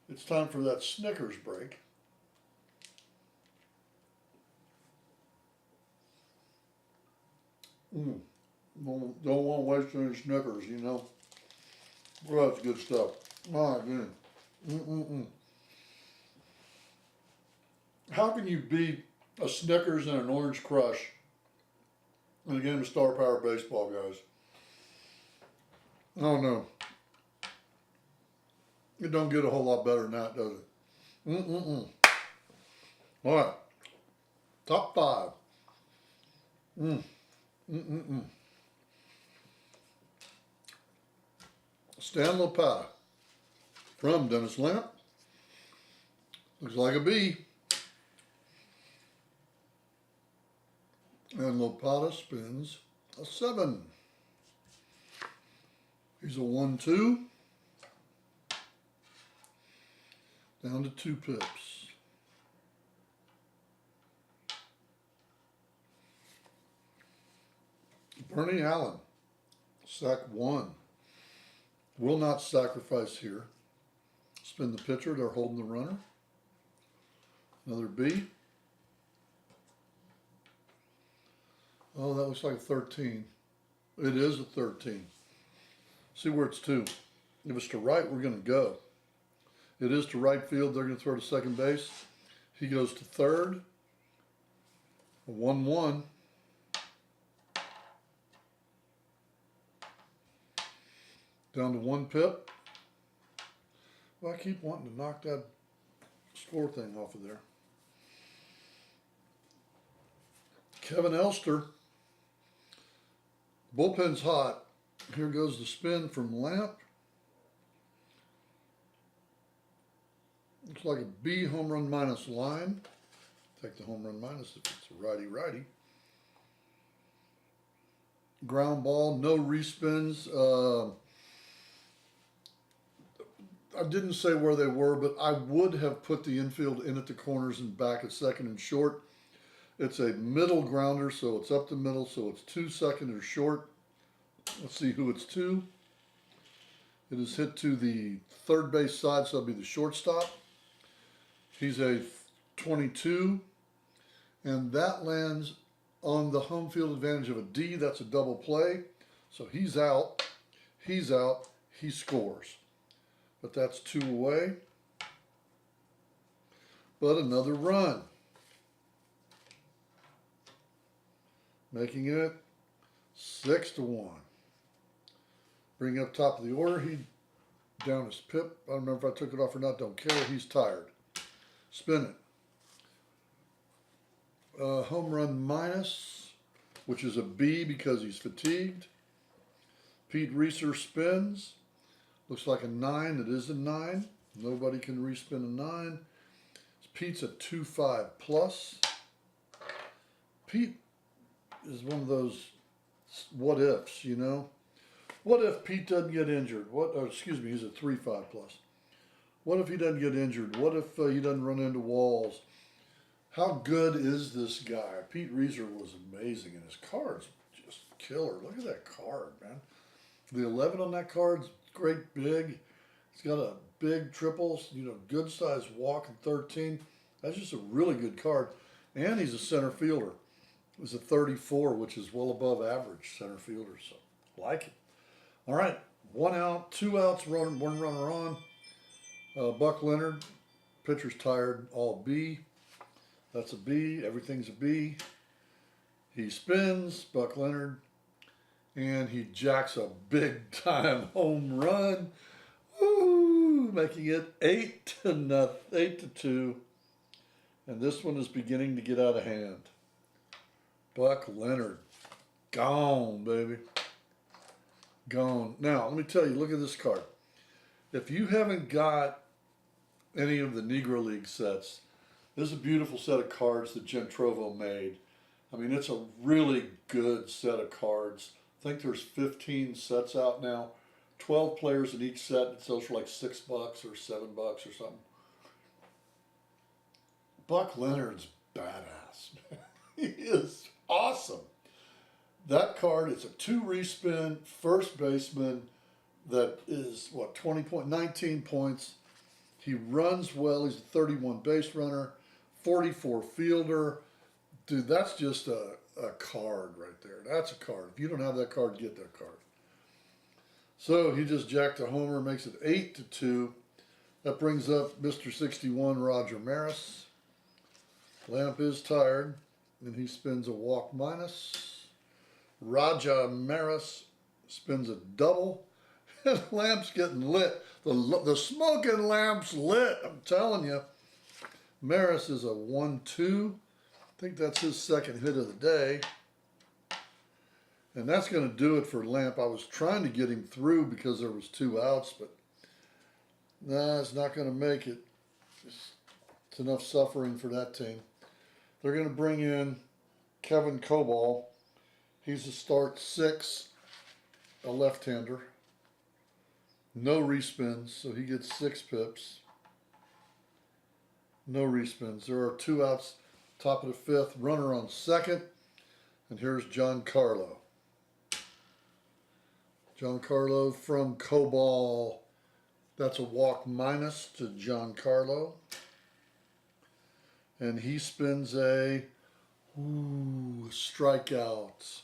it's time for that Snickers break. Don't want to waste any Snickers, you know. Well, that's good stuff. My goodness. How can you beat a Snickers and an Orange Crush in a game of star power baseball, guys. Oh no. It don't get a whole lot better than that, does it? All right. Top 5. Strat-O-Matic from Dennis Lamp. Looks like a B. And Lopata spins a 7. He's a 1-2. Down to 2 pips. Bernie Allen, sack 1. Will not sacrifice here. Spin the pitcher, they're holding the runner. Another B. Oh, that looks like a 13. It is a 13. See where it's to. If it's to right, we're going to go. It is to right field. They're going to throw to second base. He goes to third. A 1-1. Down to 1 pip. Well, I keep wanting to knock that score thing off of there. Kevin Elster. Bullpen's hot. Here goes the spin from Lamp. Looks like a B home run minus line. Take the home run minus if it's a righty-righty. Ground ball, no respins. I didn't say where they were, but I would have put the infield in at the corners and back at second and short. It's a middle grounder, so it's up the middle, so it's 2 second or short. Let's see who it's to. It is hit to the third base side, so that'll be the shortstop. He's a 22, and that lands on the home field advantage of a D. That's a double play. So he's out, he scores. But that's 2 away. But another run. Making it 6-1. Bring up top of the order. He down his pip. I don't remember if I took it off or not. Don't care. He's tired. Spin it. Home run minus, which is a B because he's fatigued. Pete Reeser spins. Looks like a 9. It is a 9. Nobody can respin a 9. Pete's a 2-5 plus. Pete is one of those what ifs, you know. What if Pete doesn't get injured? Excuse me, he's a 3-5 plus. What if he doesn't get injured? What if he doesn't run into walls? How good is this guy? Pete Reeser was amazing, and his card's just killer. Look at that card, man. The 11 on that card's great big. It's got a big triples, good size walk in 13. That's just a really good card. And he's a center fielder. It was a 34, which is well above average center fielder, so like it. All right, 1 out, 2 outs, one runner on. Buck Leonard, pitcher's tired, all B. That's a B, everything's a B. He spins, Buck Leonard, and he jacks a big time home run. Woo, making it 8-2. And this one is beginning to get out of hand. Buck Leonard, gone, baby. Gone. Now, let me tell you, look at this card. If you haven't got any of the Negro League sets, this is a beautiful set of cards that Gentrovo made. I mean, it's a really good set of cards. I think there's 15 sets out now. 12 players in each set. It sells for like $6 or $7 or something. Buck Leonard's badass. He is awesome. That card is a 2 respin first baseman that is, 19 points. He runs well. He's a 31 base runner, 44 fielder. Dude, that's just a card right there. That's a card. If you don't have that card, get that card. So he just jacked a homer, makes it 8-2. That brings up Mr. 61, Roger Maris. Lamp is tired, and he spins a walk minus. Raja Maris spins a double. And Lamp's getting lit. The smoking lamp's lit, I'm telling you. Maris is a 1-2. I think that's his second hit of the day. And that's going to do it for Lamp. I was trying to get him through because there was 2 outs, but nah, it's not going to make it. It's enough suffering for that team. They're going to bring in Kevin Cobal. He's a start 6, a left-hander. No respins, so he gets 6 pips. No respins. There are 2 outs, top of the 5th, runner on second, and here's Giancarlo. Giancarlo from Cobal. That's a walk minus to Giancarlo. And he spins a strikeout.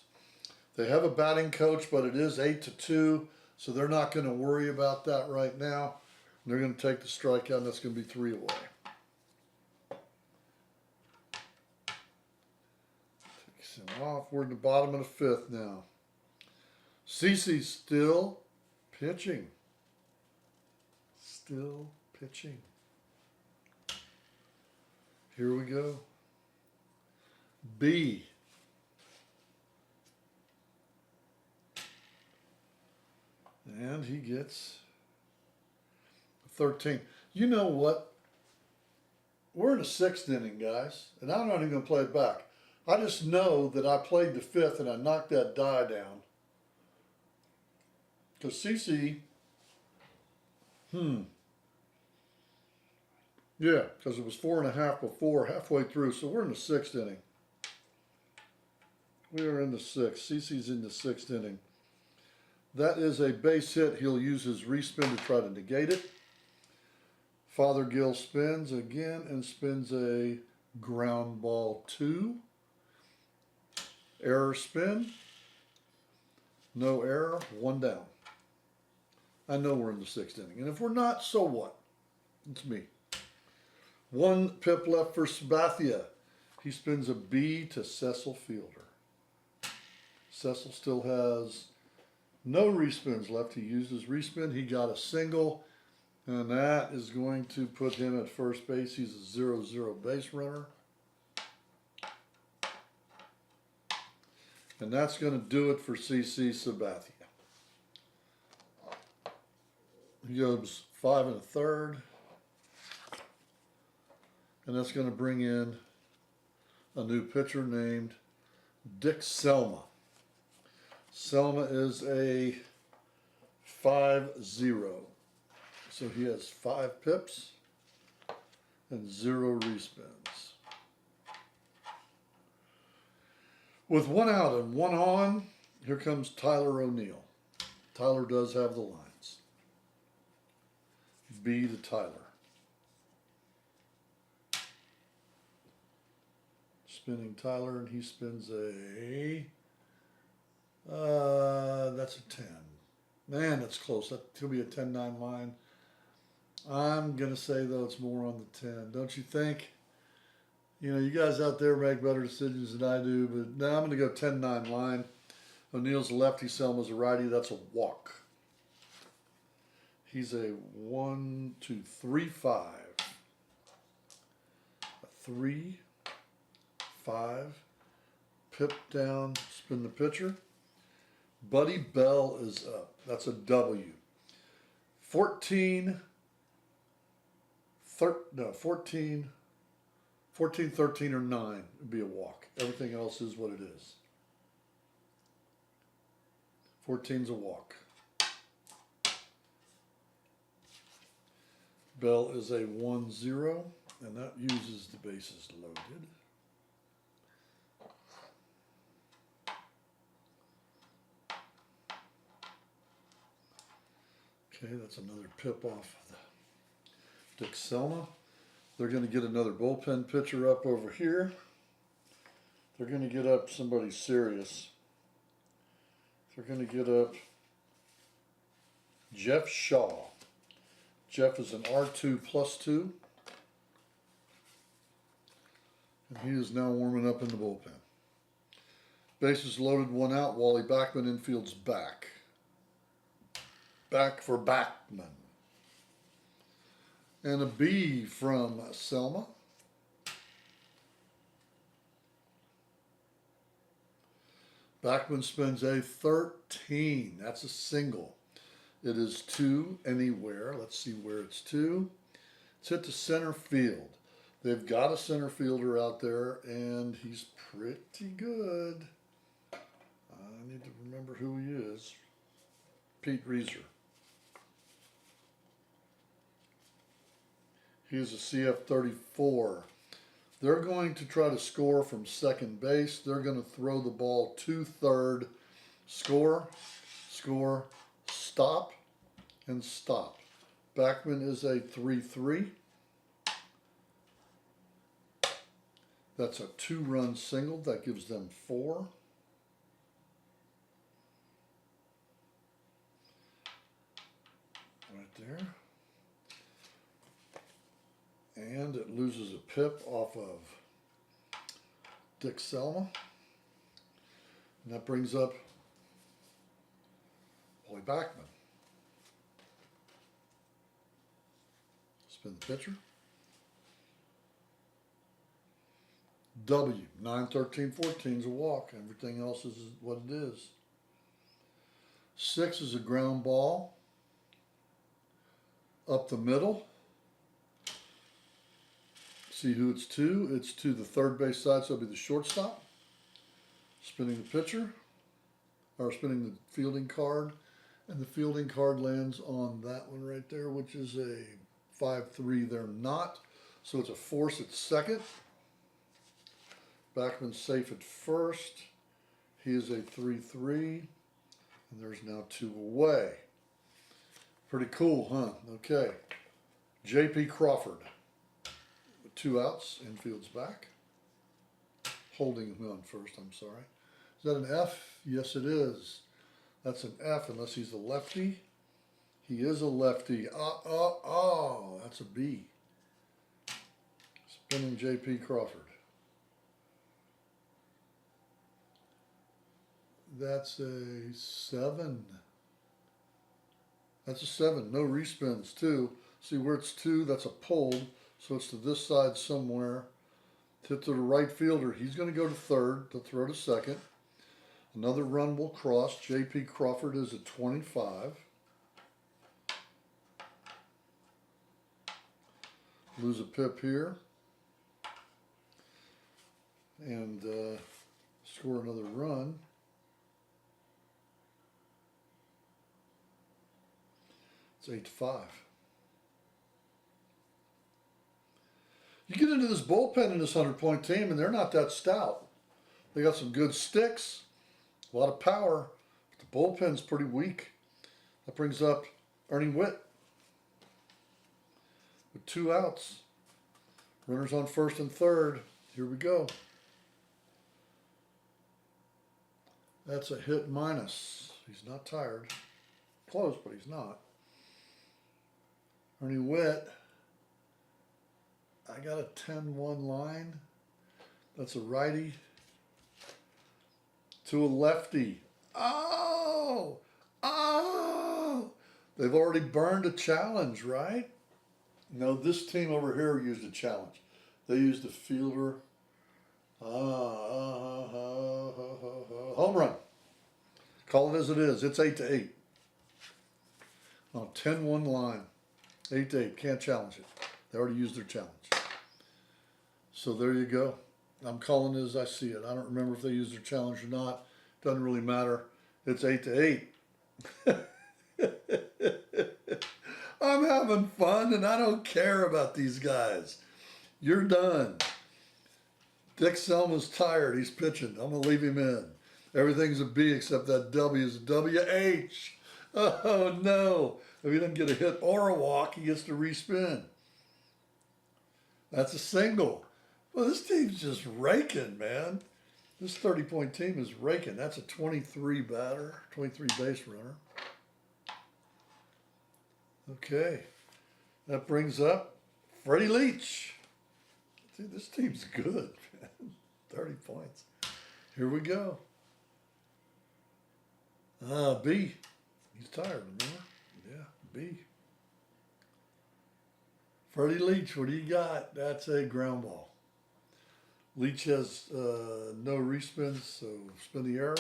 They have a batting coach, but it is 8-2, so they're not going to worry about that right now. They're going to take the strikeout, and that's going to be 3 away. Takes him off. We're in the bottom of the 5th now. CeCe's still pitching. Still pitching. Here we go. B. And he gets 13. You know what? We're in the 6th inning, guys, and I'm not even going to play it back. I just know that I played the 5th and I knocked that die down. Because CeCe, yeah, because it was 4.5 before, halfway through, so we're in the 6th inning. We are in the 6th. CeCe's in the 6th inning. That is a base hit. He'll use his respin to try to negate it. Fothergill spins again and spins a ground ball 2. Error spin. No error. 1 down. I know we're in the 6th inning. And if we're not, so what? It's me. 1 pip left for Sabathia. He spins a B to Cecil Fielder. Cecil still has no respins left. He used his respin. He got a single, and that is going to put him at first base. He's a 0-0 base runner. And that's going to do it for CeCe Sabathia. He goes 5 1/3. And that's going to bring in a new pitcher named Dick Selma. Selma is a 5-0. So he has 5 pips and 0 respins. With 1 out and 1 on, here comes Tyler O'Neill. Tyler does have the lines. B to Tyler. Spinning Tyler, and he spins a, that's a 10. Man, that's close. That could be a 10-9 line. I'm going to say, though, it's more on the 10. Don't you think? You know, you guys out there make better decisions than I do, but now I'm going to go 10-9 line. O'Neill's a lefty, Selma's a righty. That's a walk. He's a 1, 2, 3, 5. A 3, 5. Pip down, spin the pitcher. Buddy Bell is up. That's a W. 14, 13, or 9 would be a walk. Everything else is what it is. 14's a walk. Bell is a 1-0, and that uses the bases loaded. Okay, that's another pip off of the Dick Selma. They're going to get another bullpen pitcher up over here. They're going to get up somebody serious. They're going to get up Jeff Shaw. Jeff is an R2+2. And he is now warming up in the bullpen. Bases loaded, 1 out. Wally Backman infield's back. Back for Backman. And a B from Selma. Backman spins a 13. That's a single. It is 2 anywhere. Let's see where it's 2. It's hit to center field. They've got a center fielder out there, and he's pretty good. I need to remember who he is. Pete Reiser. He is a CF34. They're going to try to score from second base. They're going to throw the ball to third. Score, score, stop, and stop. Backman is a 3-3. That's a 2-run single. That gives them 4. Right there. And it loses a pip off of Dick Selma. And that brings up Wally Backman. Spin the pitcher. W, 9, 13, 14 is a walk. Everything else is what it is. 6 is a ground ball. Up the middle. See who it's to. It's to the third base side, so it'll be the shortstop. Spinning the pitcher, or spinning the fielding card. And the fielding card lands on that one right there, which is a 5-3. They're not. So it's a force at second. Backman's safe at first. He is a 3-3. And there's now 2 away. Pretty cool, huh? Okay. J.P. Crawford. 2 outs, infield's back. Holding him on first, I'm sorry. Is that an F? Yes, it is. That's an F unless he's a lefty. He is a lefty. Oh, that's a B. Spinning J.P. Crawford. That's a 7. That's a 7. No respins, too. See where it's 2? That's a pulled. So it's to this side somewhere. Hit to the right fielder. He's going to go to third to throw to second. Another run will cross. J.P. Crawford is at 25. Lose a pip here. And score another run. It's 8-5. You get into this bullpen in this 100-point team, and they're not that stout. They got some good sticks, a lot of power, but the bullpen's pretty weak. That brings up Ernie Witt with 2 outs. Runners on first and third. Here we go. That's a hit minus. He's not tired. Close, but he's not. Ernie Witt. I got a 10-1 line. That's a righty to a lefty. Oh! Oh! They've already burned a challenge, right? No, this team over here used a challenge. They used a fielder. Home run. Call it as it is. It's 8-8. Oh, 10-1 line. 8-8. Can't challenge it. They already used their challenge. So there you go. I'm calling it as I see it. I don't remember if they used their challenge or not. Doesn't really matter. It's 8-8. I'm having fun and I don't care about these guys. You're done. Dick Selma's tired. He's pitching. I'm going to leave him in. Everything's a B except that W is a W-H. Oh, no. If he doesn't get a hit or a walk, he gets to respin. That's a single. Well, this team's just raking, man. This 30-point team is raking. That's a 23 batter, 23 base runner. Okay. That brings up Freddie Leach. Dude, this team's good, man. 30 points. Here we go. B. He's tired, remember? Yeah, B. Freddie Leach, what do you got? That's a ground ball. Leach has no respins, so spin the error.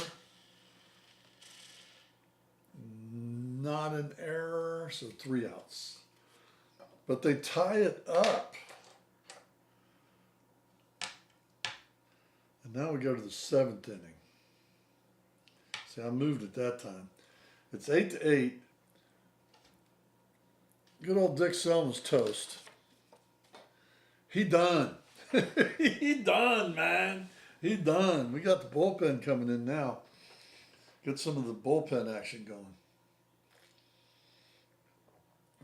Not an error, so 3 outs. But they tie it up. And now we go to the 7th inning. See, I moved at that time. It's 8-8. Good old Dick Selma's toast. He done. He done, man. He done. We got the bullpen coming in now. Get some of the bullpen action going.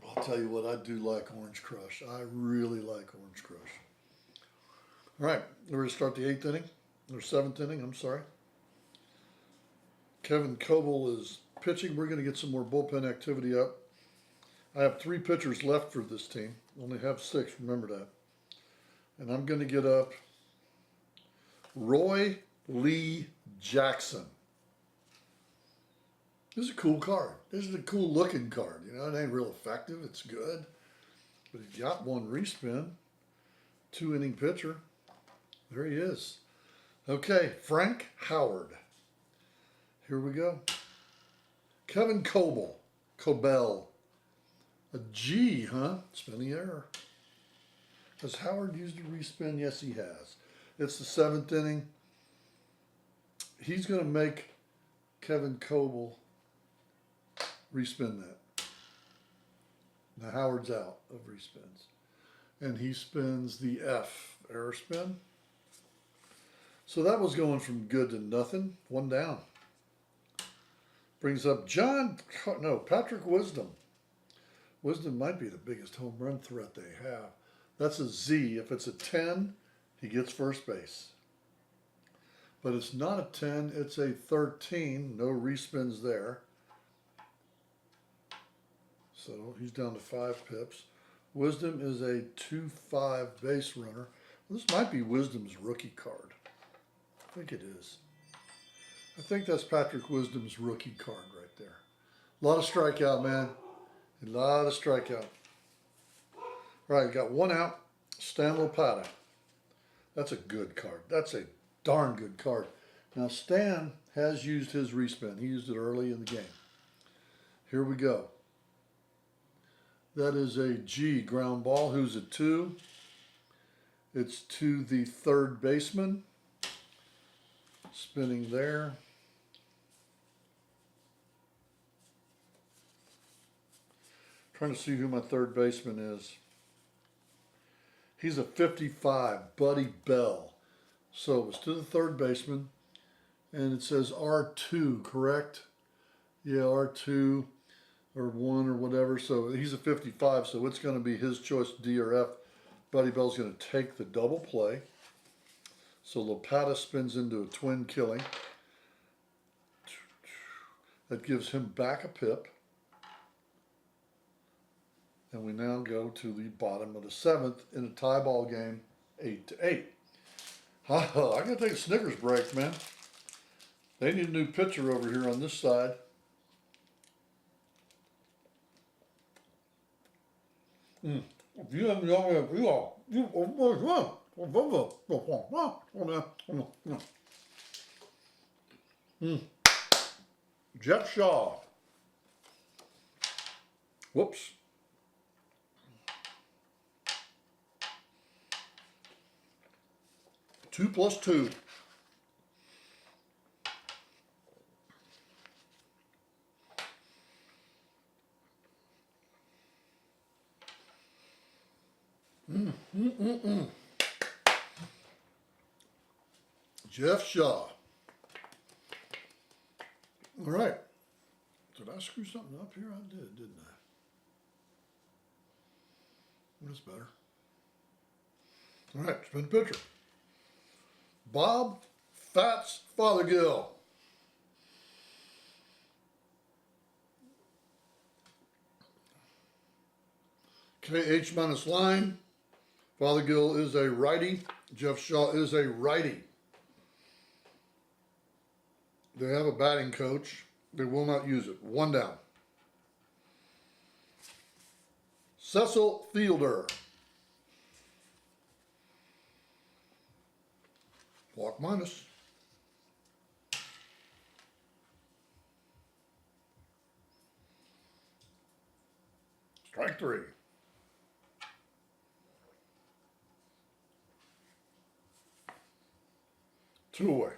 I'll tell you what, I do like Orange Crush. I really like Orange Crush. All right, we're going to start the 8th inning, or 7th inning, I'm sorry. Kevin Coble is pitching. We're going to get some more bullpen activity up. I have 3 pitchers left for this team. Only have 6, remember that. And I'm going to get up Roy Lee Jackson. This is a cool card. This is a cool looking card. You know, it ain't real effective. It's good. But he's got 1 respin. 2 inning pitcher. There he is. Okay, Frank Howard. Here we go. Kevin Coble. Cobell. A G, huh? Spinning error. Has Howard used a respin? Yes, he has. It's the 7th inning. He's going to make Kevin Coble respin that. Now Howard's out of respins. And he spins the F, error spin. So that was going from good to nothing. 1 down. Brings up Patrick Wisdom. Wisdom might be the biggest home run threat they have. That's a Z. If it's a 10, he gets first base. But it's not a 10, it's a 13. No respins there. So he's down to 5 pips. Wisdom is a 2-5 base runner. This might be Wisdom's rookie card. I think it is. I think that's Patrick Wisdom's rookie card right there. A lot of strikeout, man. A lot of strikeout. All right, got 1 out. Stan Lopata. That's a good card. That's a darn good card. Now, Stan has used his respin. He used it early in the game. Here we go. That is a G ground ball. Who's a 2? It's to the 3rd baseman. Spinning there. Trying to see who my 3rd baseman is. He's a 55, Buddy Bell. So it was to the 3rd baseman. And it says R2, correct? Yeah, R2 or 1 or whatever. So he's a 55, so it's going to be his choice, D or F. Buddy Bell's going to take the double play. So Lopata spins into a twin killing. That gives him back a pip. And we now go to the bottom of the 7th in a tie ball game, 8-8. I gotta take a Snickers break, man. They need a new pitcher over here on this side. You have Jeff Shaw. Whoops. Two plus two. Jeff Shaw. All right. Did I screw something up here? I did, didn't I? That's better. All right, spin pitcher. Bob Fats Fothergill. KH minus line. Fothergill is a righty. Jeff Shaw is a righty. They have a batting coach. They will not use it. One down. Cecil Fielder. Walk minus. Strike three. Two away.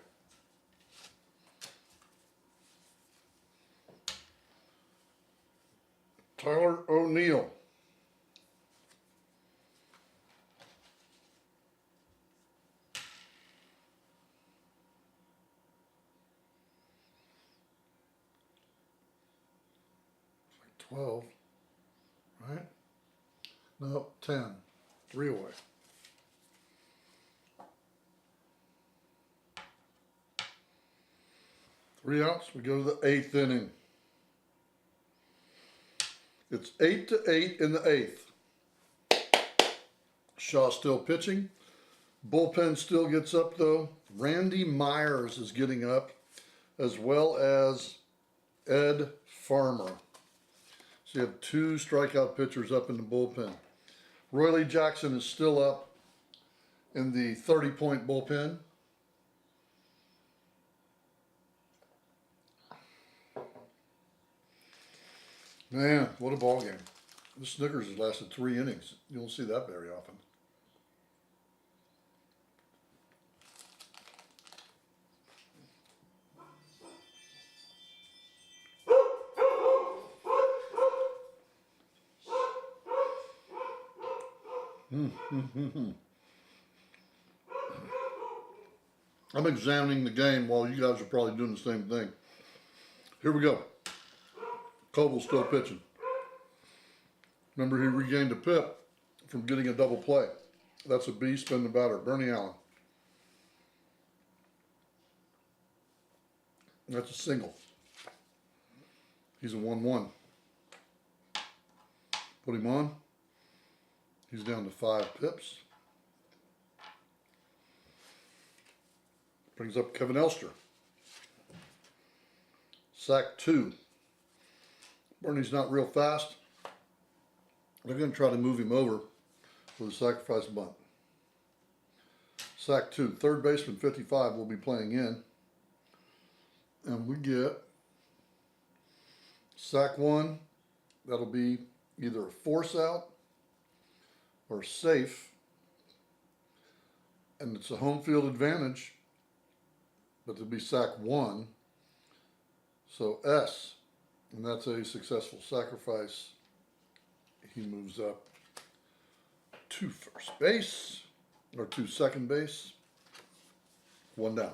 Tyler O'Neill. Like 12, right? No, 10. 3 away. Three outs. We go to the 8th inning. It's 8-8 in the 8th. Shaw still pitching. Bullpen still gets up though. Randy Myers is getting up, as well as Ed Farmer. So you have 2 strikeout pitchers up in the bullpen. Royley Jackson is still up in the 30-point bullpen. Man, what a ball game. The Snickers has lasted 3 innings. You don't see that very often. I'm examining the game while you guys are probably doing the same thing. Here we go. Coble's still pitching. Remember, he regained a pip from getting a double play. That's a B, spin the batter. Bernie Allen. That's a single. He's a 1-1. Put him on. He's down to 5 pips. Brings up Kevin Elster. Sack 2. Bernie's not real fast. They're going to try to move him over with a sacrifice bunt. Sack 2. Third baseman 55 will be playing in. And we get sack 1. That'll be either a force out or safe. And it's a home field advantage. But it'll be sack 1. So S. And that's a successful sacrifice. He moves up to first base, or to second base. 1 down.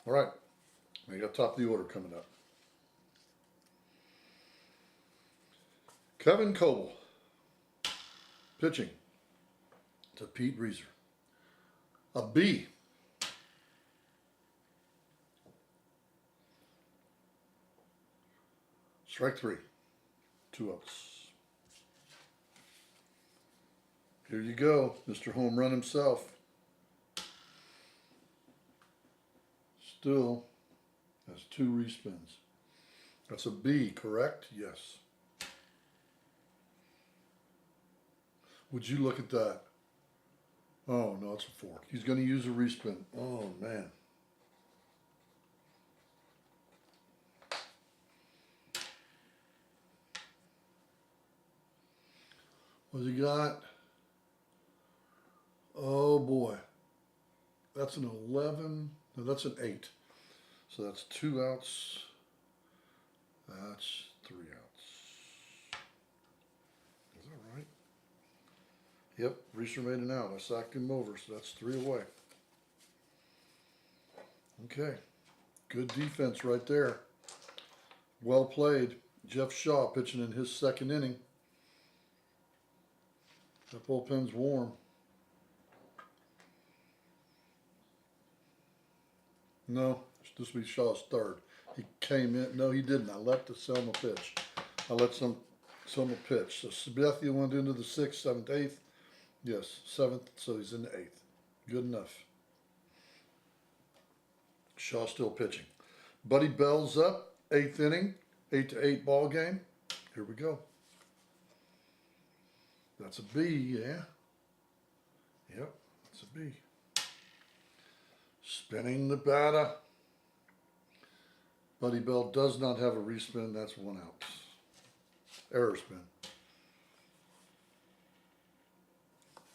All right. Now you got top of the order coming up. Kevin Coble. Pitching to Pete Reeser. A B. Strike 3. 2 outs. Here you go, Mr. Home Run himself. Still has 2 respins. That's a B, correct? Yes. Would you look at that? Oh, no, it's a fork. He's going to use a respin. Oh, man. What's he got? Oh boy. That's an 11. No, that's an 8. So that's 2 outs. That's 3 outs. Is that right? Yep, Reeser made an out. I sacked him over, so that's 3 away. Okay. Good defense right there. Well played. Jeff Shaw pitching in his 2nd inning. That bullpen's warm. No, this will be Shaw's 3rd. He came in. No, he didn't. I let the Selma pitch. I let Selma pitch. So Sabathia went into the 6th, 7th, 8th. Yes, 7th, so he's in the 8th. Good enough. Shaw still pitching. Buddy Bell's up, 8th inning, 8-8 ball game. Here we go. That's a B, yeah. Yep, that's a B. Spinning the batter. Buddy Bell does not have a respin. That's 1 out. Error spin.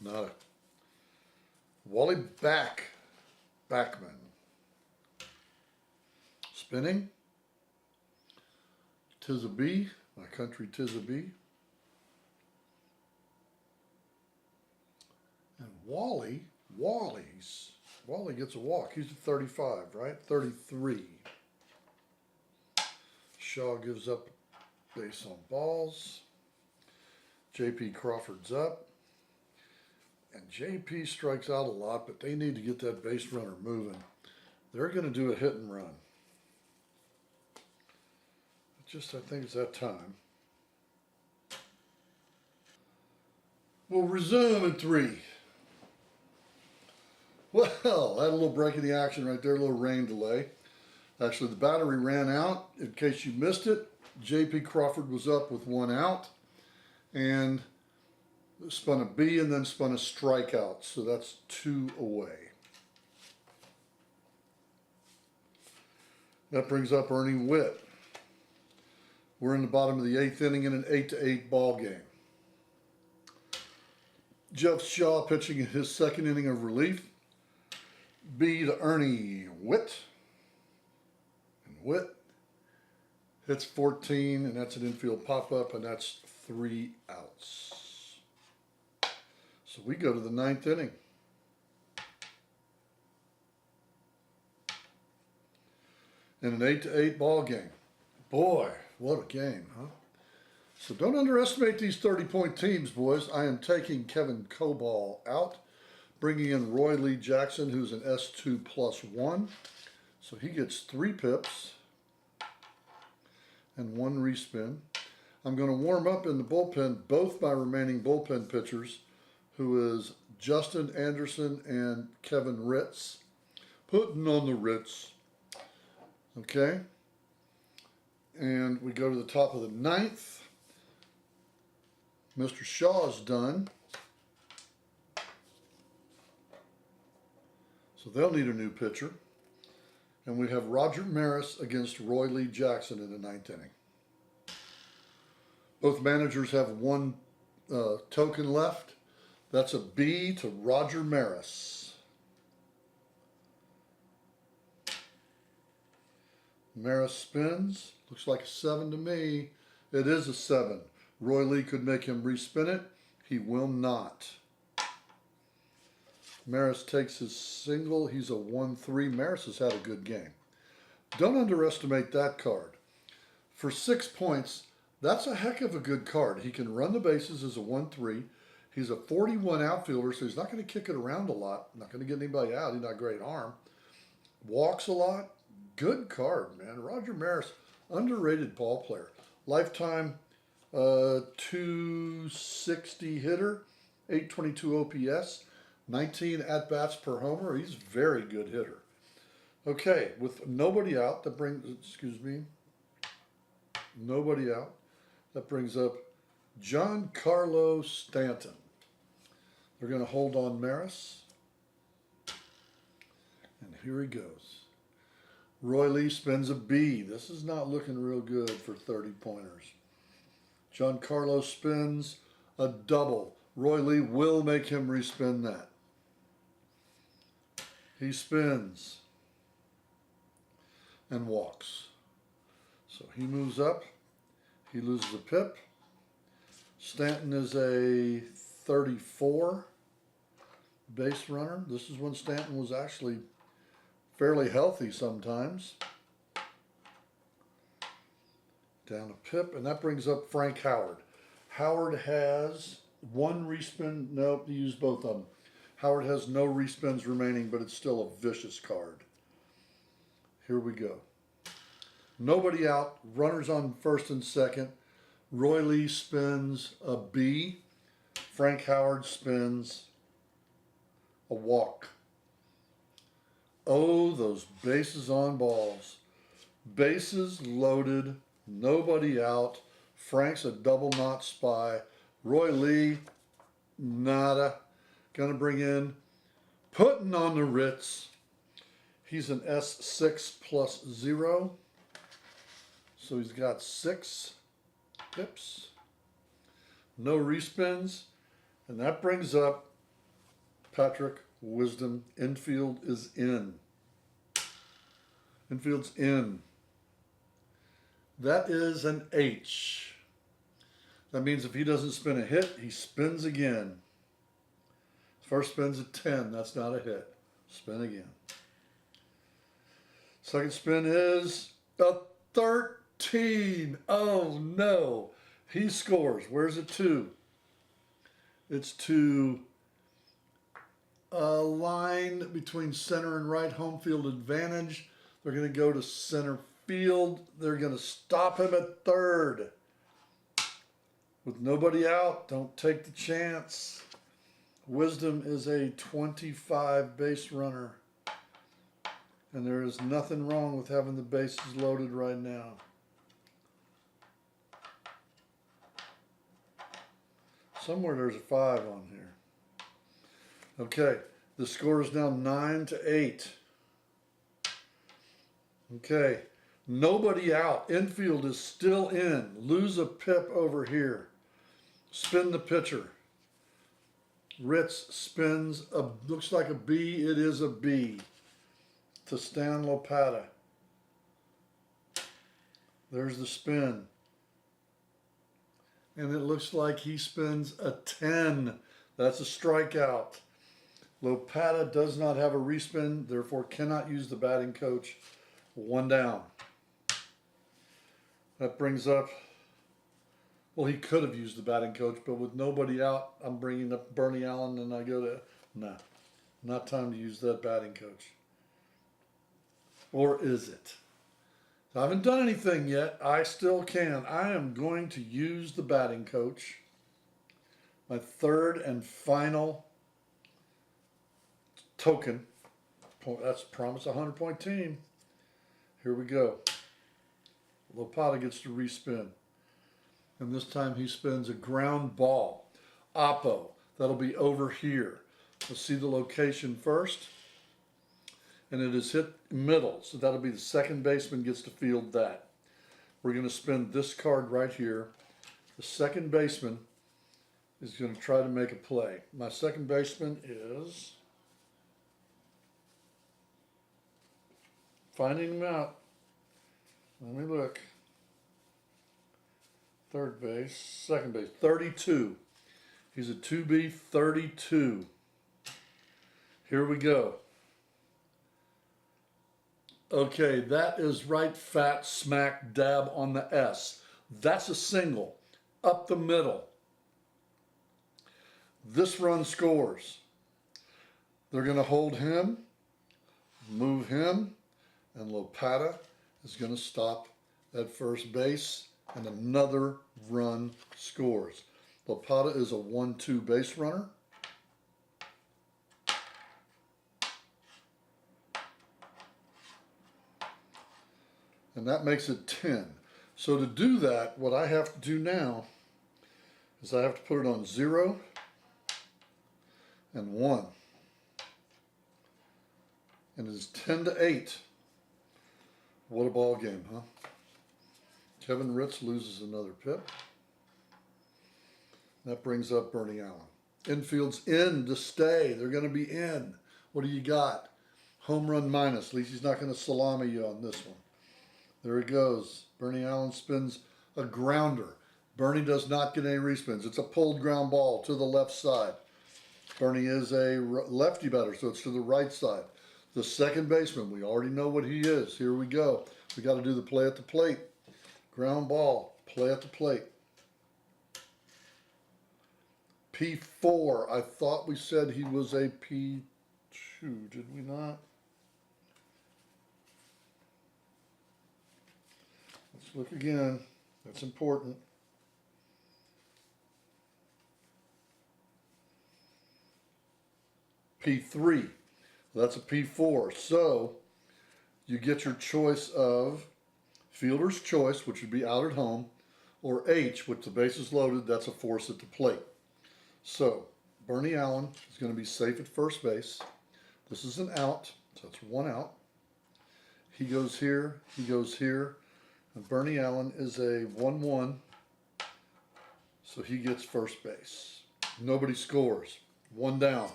Not it. Wally Backman. Spinning. Tis a B. My country tis a B. And Wally gets a walk. He's at 35, right? 33. Shaw gives up base on balls. J.P. Crawford's up. And J.P. strikes out a lot, but they need to get that base runner moving. They're going to do a hit and run. I think it's that time. We'll resume in 3. Well, I had a little break in the action right there, a little rain delay. Actually, the battery ran out. In case you missed it, J.P. Crawford was up with 1 out and spun a B and then spun a strikeout. So that's 2 away. That brings up Ernie Witt. We're in the bottom of the 8th inning in an 8-8 ball game. Jeff Shaw pitching his 2nd inning of relief. B to Ernie Witt. And Witt hits 14, and that's an infield pop-up, and that's 3 outs. So we go to the 9th inning. In an 8-8 ball game. Boy, what a game, huh? So don't underestimate these 30-point teams, boys. I am taking Kevin Coball out, bringing in Roy Lee Jackson, who's an S2 +1. So he gets 3 pips and 1 respin. I'm going to warm up in the bullpen both my remaining bullpen pitchers, who is Justin Anderson and Kevin Ritz. Putting on the Ritz. Okay. And we go to the top of the 9th. Mr. Shaw's done. So they'll need a new pitcher. And we have Roger Maris against Roy Lee Jackson in the 9th inning. Both managers have 1 token left. That's a B to Roger Maris. Maris spins. Looks like a 7 to me. It is a 7. Roy Lee could make him respin it. He will not. Maris takes his single. He's a 1-3. Maris has had a good game. Don't underestimate that card. For 6 points, that's a heck of a good card. He can run the bases as a 1-3. He's a 41 outfielder, so he's not going to kick it around a lot. Not going to get anybody out. He's not a great arm. Walks a lot. Good card, man. Roger Maris, underrated ball player. Lifetime 260 hitter, 822 OPS, 19 at-bats per homer. He's a very good hitter. Okay, with nobody out, that brings, nobody out, that brings up Giancarlo Stanton. They're going to hold on Maris. And here he goes. Roy Lee spins a B. This is not looking real good for 30-pointers. Giancarlo spins a double. Roy Lee will make him respin that. He spins and walks. So he moves up. He loses a pip. Stanton is a 34 base runner. This is when Stanton was actually fairly healthy sometimes. Down a pip, and that brings up Frank Howard. Howard has 1 respin. Nope, he used both of them. Howard has no respins remaining, but it's still a vicious card. Here we go. Nobody out. Runners on 1st and 2nd. Roy Lee spins a B. Frank Howard spins a walk. Oh, those bases on balls. Bases loaded, nobody out. Frank's a double knot spy. Roy Lee, nada. Gonna bring in, putting on the Ritz. He's an S6 plus 0. So he's got 6 pips. No respins. And that brings up Patrick Wisdom. Infield is in. Infield's in. That is an H. That means if he doesn't spin a hit, he spins again. First spin's a 10. That's not a hit. Spin again. Second spin is a 13. Oh no. He scores. Where's it to? It's to a line between center and right, home field advantage. They're going to go to center field. They're going to stop him at third. With nobody out, don't take the chance. Wisdom is a 25 base runner. And there is nothing wrong with having the bases loaded right now. Somewhere there's a 5 on here. Okay, the score is now 9-8. Okay, nobody out. Infield is still in. Lose a pip over here. Spin the pitcher. Ritz spins a, looks like a B. It is a B to Stan Lopata. There's the spin. And it looks like he spins a 10. That's a strikeout. Lopata does not have a respin, therefore cannot use the batting coach. 1 down. That brings up, well, he could have used the batting coach, but with nobody out, I'm bringing up Bernie Allen, and I go to, nah, not time to use that batting coach. Or is it? I haven't done anything yet. I still can. I am going to use the batting coach. My third and final token. That's promise 100-point team. Here we go. Lopata gets to respin. And this time he spins a ground ball. Oppo. That'll be over here. Let's see the location first. And it is hit middle. So that'll be the second baseman gets to field that. We're going to spin this card right here. The second baseman is going to try to make a play. My second baseman is finding him out. Let me look. Third base, second base, 32. He's a 2B, 32. Here we go. Okay, that is right fat smack dab on the S. That's a single, up the middle. This run scores. They're going to hold him, move him, and Lopata is going to stop at first base, and another run scores. Lopata is a 1-2 base runner. And that makes it 10. So to do that, what I have to do now is I have to put it on 0 and 1. And it is 10-8. What a ball game, huh? Kevin Ritz loses another pip. That brings up Bernie Allen. Infield's in to stay. They're going to be in. What do you got? Home run minus. At least he's not going to salami you on this one. There it goes. Bernie Allen spins a grounder. Bernie does not get any respins. It's a pulled ground ball to the left side. Bernie is a lefty batter, so it's to the right side. The second baseman, we already know what he is. Here we go. We got to do the play at the plate. Ground ball, play at the plate. P4. I thought we said he was a P2. Did we not? Let's look again. That's important. P3. So that's a P4. So you get your choice of fielder's choice, which would be out at home, or H, with the bases loaded, that's a force at the plate. So Bernie Allen is going to be safe at first base. This is an out, so that's one out. He goes here, he goes here, and Bernie Allen is a 1-1, so he gets first base. Nobody scores. One down.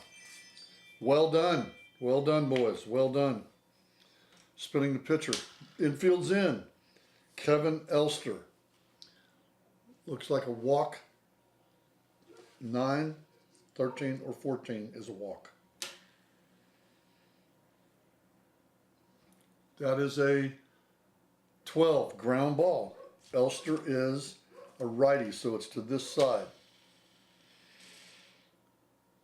Well done. Well done, boys. Well done. Spinning the pitcher. Infield's in. Kevin Elster. Looks like a walk. 9, 13, or 14 is a walk. That is a 12 ground ball. Elster is a righty, so it's to this side.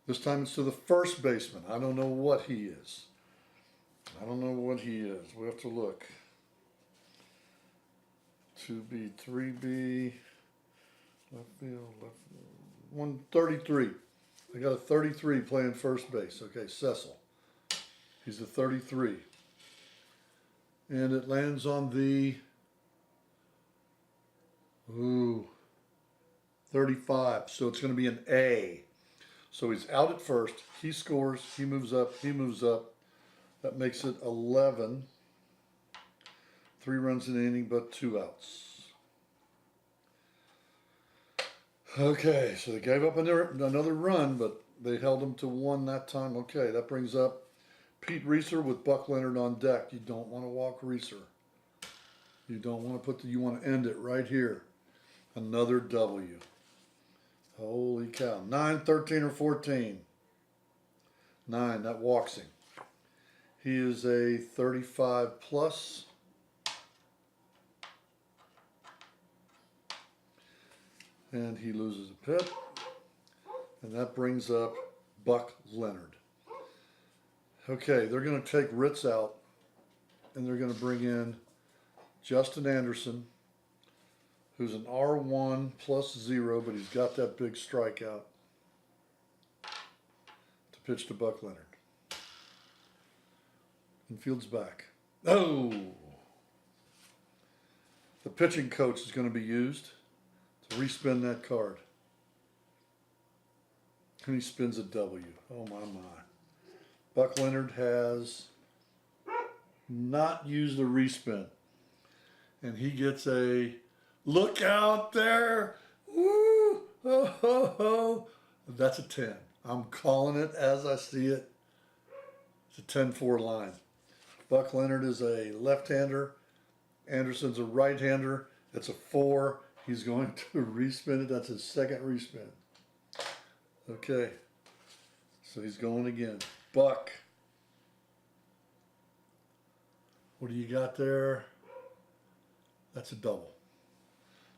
This time it's to the first baseman. I don't know what he is. I don't know what he is. We have to look. 2B, 3B, left field, left field. 133. I got a 33 playing first base. Okay, Cecil. He's a 33. And it lands on the 35. So it's going to be an A. So he's out at first. He scores. He moves up. He moves up. That makes it 11. 3 runs in an inning, but 2 outs. Okay, so they gave up another run, but they held them to 1 that time. Okay, that brings up Pete Reeser with Buck Leonard on deck. You don't want to walk Reeser. You don't want to you want to end it right here. Another W. Holy cow. 9, 13, or 14. 9, that walks him. He is a 35 plus. And he loses a pip. And that brings up Buck Leonard. Okay, they're going to take Ritz out. And they're going to bring in Justin Anderson, who's an R1 plus 0, but he's got that big strikeout to pitch to Buck Leonard. Infield's back. Oh! The pitching coach is going to be used to respin that card. And he spins a W. Oh my. Buck Leonard has not used the respin. And he gets a look out there. Woo! Ho, ho, ho. That's a 10. I'm calling it as I see it. It's a 10-4 line. Buck Leonard is a left-hander. Anderson's a right-hander. It's a 4. He's going to respin it. That's his second respin. Okay. So he's going again. Buck. What do you got there? That's a double.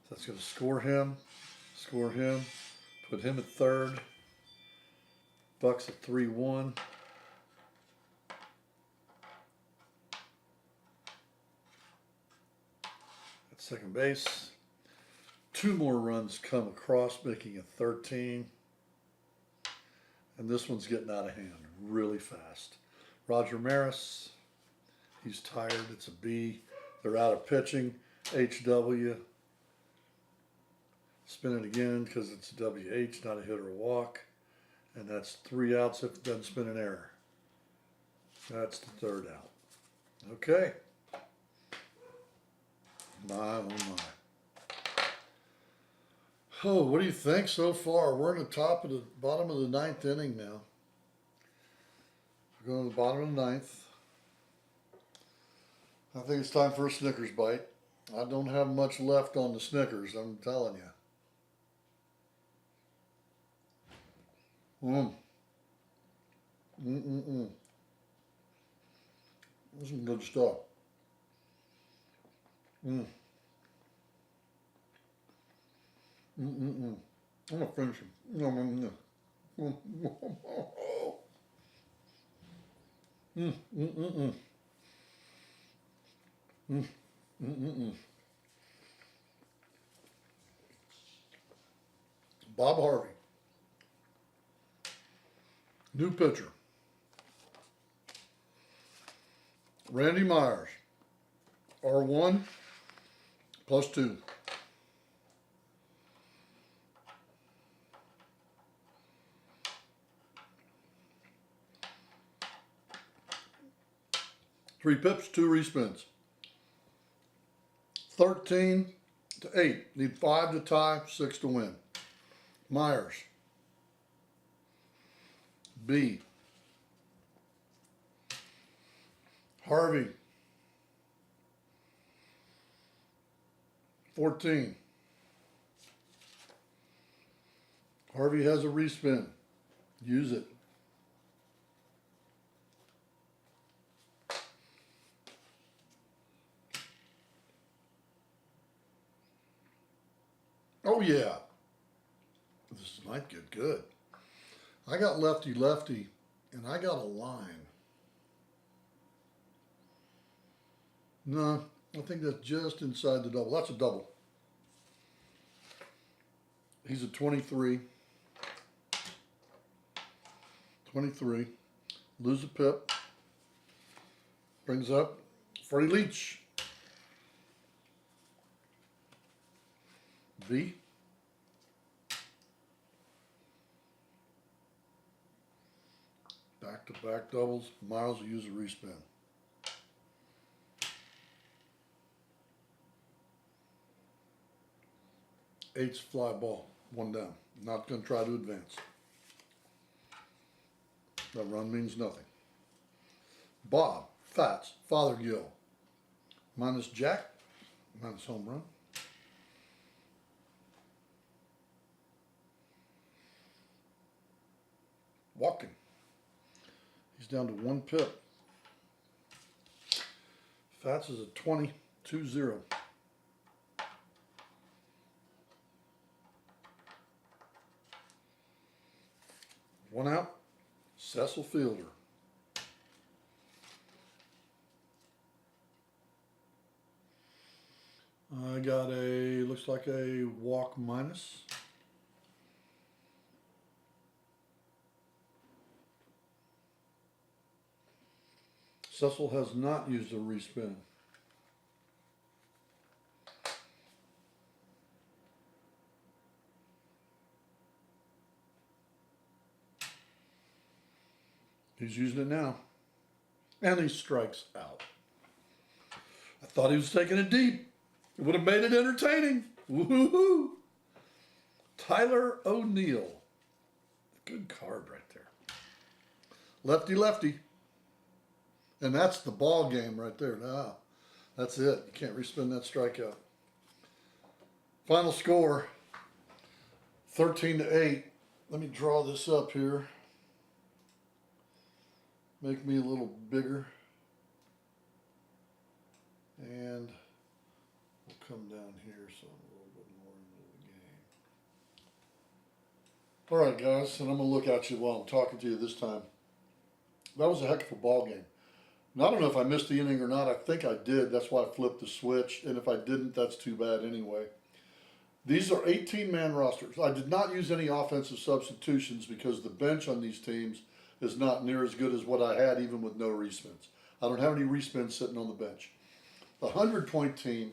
So that's going to score him, put him at third. Buck's at 3-1. At second base. 2 more runs come across, making it 13. And this one's getting out of hand really fast. Roger Maris, he's tired. It's a B. They're out of pitching. HW. Spin it again because it's a WH, not a hit or a walk. And that's 3 outs if it doesn't spin an error. That's the 3rd out. Okay. My, oh my. Oh, what do you think so far? We're in the bottom of the 9th inning now. We're going to the bottom of the 9th. I think it's time for a Snickers bite. I don't have much left on the Snickers, I'm telling you. This is some good stuff. I'm gonna finish them. Bob Harvey, new pitcher. Randy Myers, R1 +2. Three pips, 2 respins. 13 to 8. Need 5 to tie, 6 to win. Myers. B. Harvey. 14. Harvey has a respin. Use it. Oh yeah. This might get good. I got lefty lefty and I got a line. No, I think that's just inside the double. That's a double. He's a 23. 23. Lose a pip. Brings up Freddie Leach. B. Back-to-back doubles. Miles will use a respin. Eight's fly ball. 1 down. Not going to try to advance. That run means nothing. Bob, Fats, Fothergill. Minus Jack. Minus home run. Walking. He's down to 1 pip. Fats is a 20-2-0. One out. Cecil Fielder. I got a, looks like a walk minus. Cecil has not used a respin. He's using it now. And he strikes out. I thought he was taking it deep. It would have made it entertaining. Woohoo! Tyler O'Neill. Good card right there. Lefty, lefty. And that's the ball game right there. Now, that's it. You can't respin that strikeout. Final score, 13-8. Let me draw this up here. Make me a little bigger. And we'll come down here so I'm a little bit more into the game. All right, guys, and I'm going to look at you while I'm talking to you this time. That was a heck of a ball game. Now, I don't know if I missed the inning or not. I think I did. That's why I flipped the switch. And if I didn't, that's too bad anyway. These are 18-man rosters. I did not use any offensive substitutions because the bench on these teams is not near as good as what I had even with no respins. I don't have any respins sitting on the bench. The 100-point team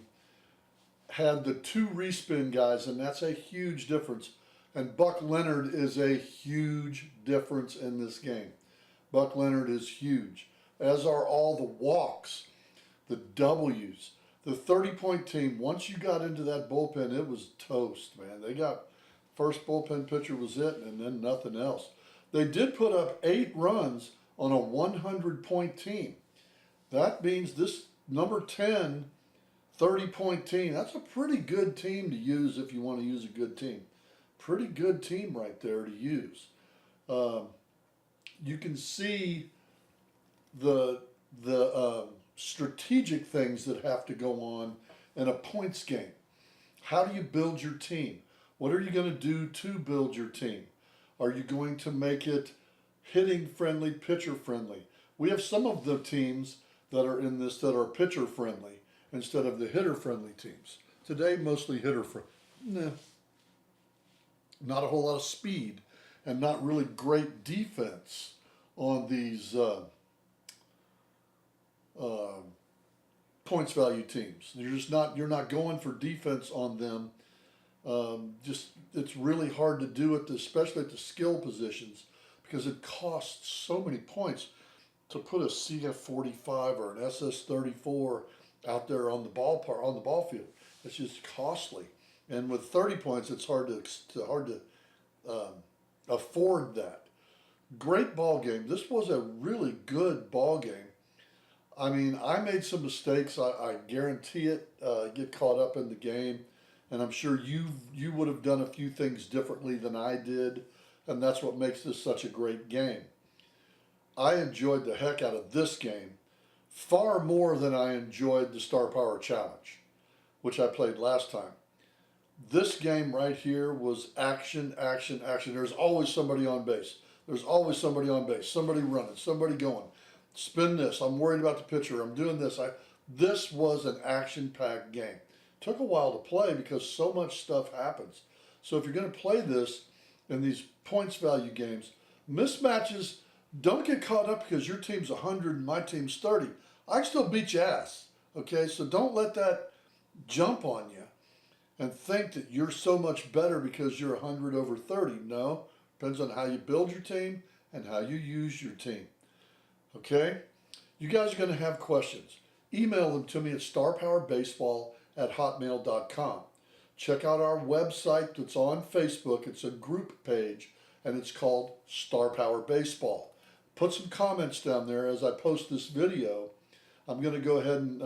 had the 2 respin guys, and that's a huge difference. And Buck Leonard is a huge difference in this game. Buck Leonard is huge, as are all the walks, the W's. The 30-point team, once you got into that bullpen, it was toast, man. They got, first bullpen pitcher was it, and then nothing else. They did put up 8 runs on a 100-point team. That means this number 10, 30-point team, that's a pretty good team to use if you want to use a good team. Pretty good team right there to use. You can see the strategic things that have to go on in a points game. How do you build your team? What are you going to do to build your team? Are you going to make it hitting friendly, pitcher friendly? We have some of the teams that are in this that are pitcher friendly instead of the hitter friendly teams. Today, mostly hitter friendly. Nah. Not a whole lot of speed and not really great defense on these points value teams. You're not going for defense on them. It's really hard to do it, especially at the skill positions, because it costs so many points to put a CF45 or an SS34 out there on the ball field. It's just costly, and with 30 points, it's hard to afford that. Great ball game. This was a really good ball game. I mean, I made some mistakes. I guarantee it. Get caught up in the game, and I'm sure you would have done a few things differently than I did, and that's what makes this such a great game. I enjoyed the heck out of this game far more than I enjoyed the Star Power Challenge, which I played last time. This game right here was action, action, action. There's always somebody on base. There's always somebody on base, somebody running, somebody going. Spin this. I'm worried about the pitcher. I'm doing this. This was an action-packed game. Took a while to play because so much stuff happens. So if you're going to play this in these points value games, mismatches, don't get caught up because your team's 100 and my team's 30. I can still beat your ass. Okay, so don't let that jump on you and think that you're so much better because you're 100 over 30. No, depends on how you build your team and how you use your team. Okay? You guys are going to have questions. Email them to me at starpowerbaseball@hotmail.com. Check out our website that's on Facebook. It's a group page, and it's called Star Power Baseball. Put some comments down there as I post this video. I'm going to go ahead and,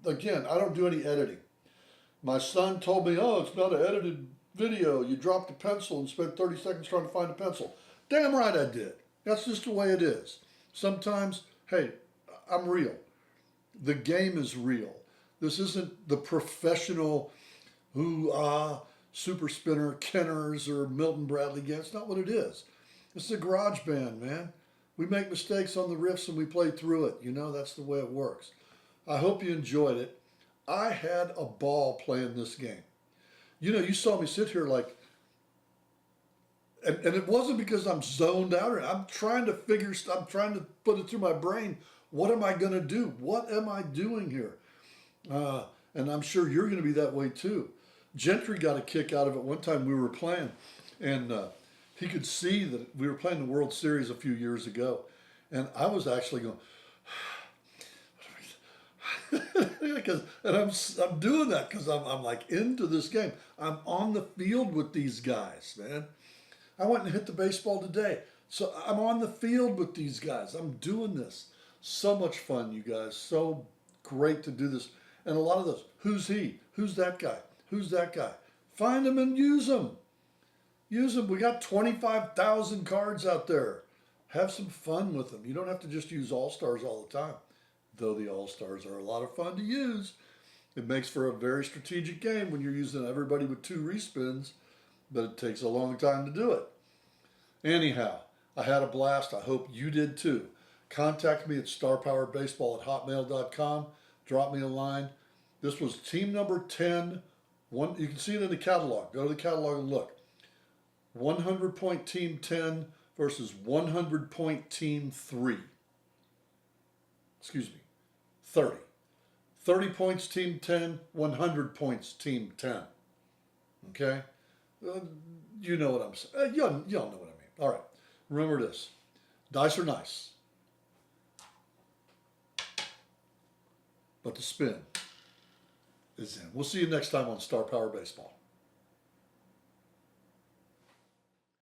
again, I don't do any editing. My son told me, oh, it's not an edited video. You dropped a pencil and spent 30 seconds trying to find a pencil. Damn right I did. That's just the way it is. Sometimes, hey, I'm real. The game is real. This isn't the professional super spinner Kenners or Milton Bradley game. It's not what it is. It's a garage band, man. We make mistakes on the riffs and we play through it. You know, that's the way it works. I hope you enjoyed it. I had a ball playing this game. You know, you saw me sit here like, and it wasn't because I'm zoned out. I'm trying to put it through my brain. What am I going to do? What am I doing here? And I'm sure you're going to be that way too. Gentry got a kick out of it one time we were playing, and he could see that we were playing the World Series a few years ago, and I was actually going, and I'm doing that because I'm like into this game. I'm on the field with these guys, man. I went and hit the baseball today, so I'm on the field with these guys. I'm doing this. So much fun, you guys. So great to do this. And a lot of those, who's he? Who's that guy? Who's that guy? Find them and use them. Use them. We got 25,000 cards out there. Have some fun with them. You don't have to just use All-Stars all the time, though the All-Stars are a lot of fun to use. It makes for a very strategic game when you're using everybody with 2 respins, but it takes a long time to do it. Anyhow, I had a blast. I hope you did too. Contact me at starpowerbaseball@hotmail.com. Drop me a line. This was team number 10. You can see it in the catalog. Go to the catalog and look. 100-point team 10 versus 100-point team 3. Excuse me, 30. 30 points team 10, 100 points team 10. Okay? You know what I'm saying. Y'all know what I mean. All right. Remember this. Dice are nice, but the spin is in. We'll see you next time on Star Power Baseball.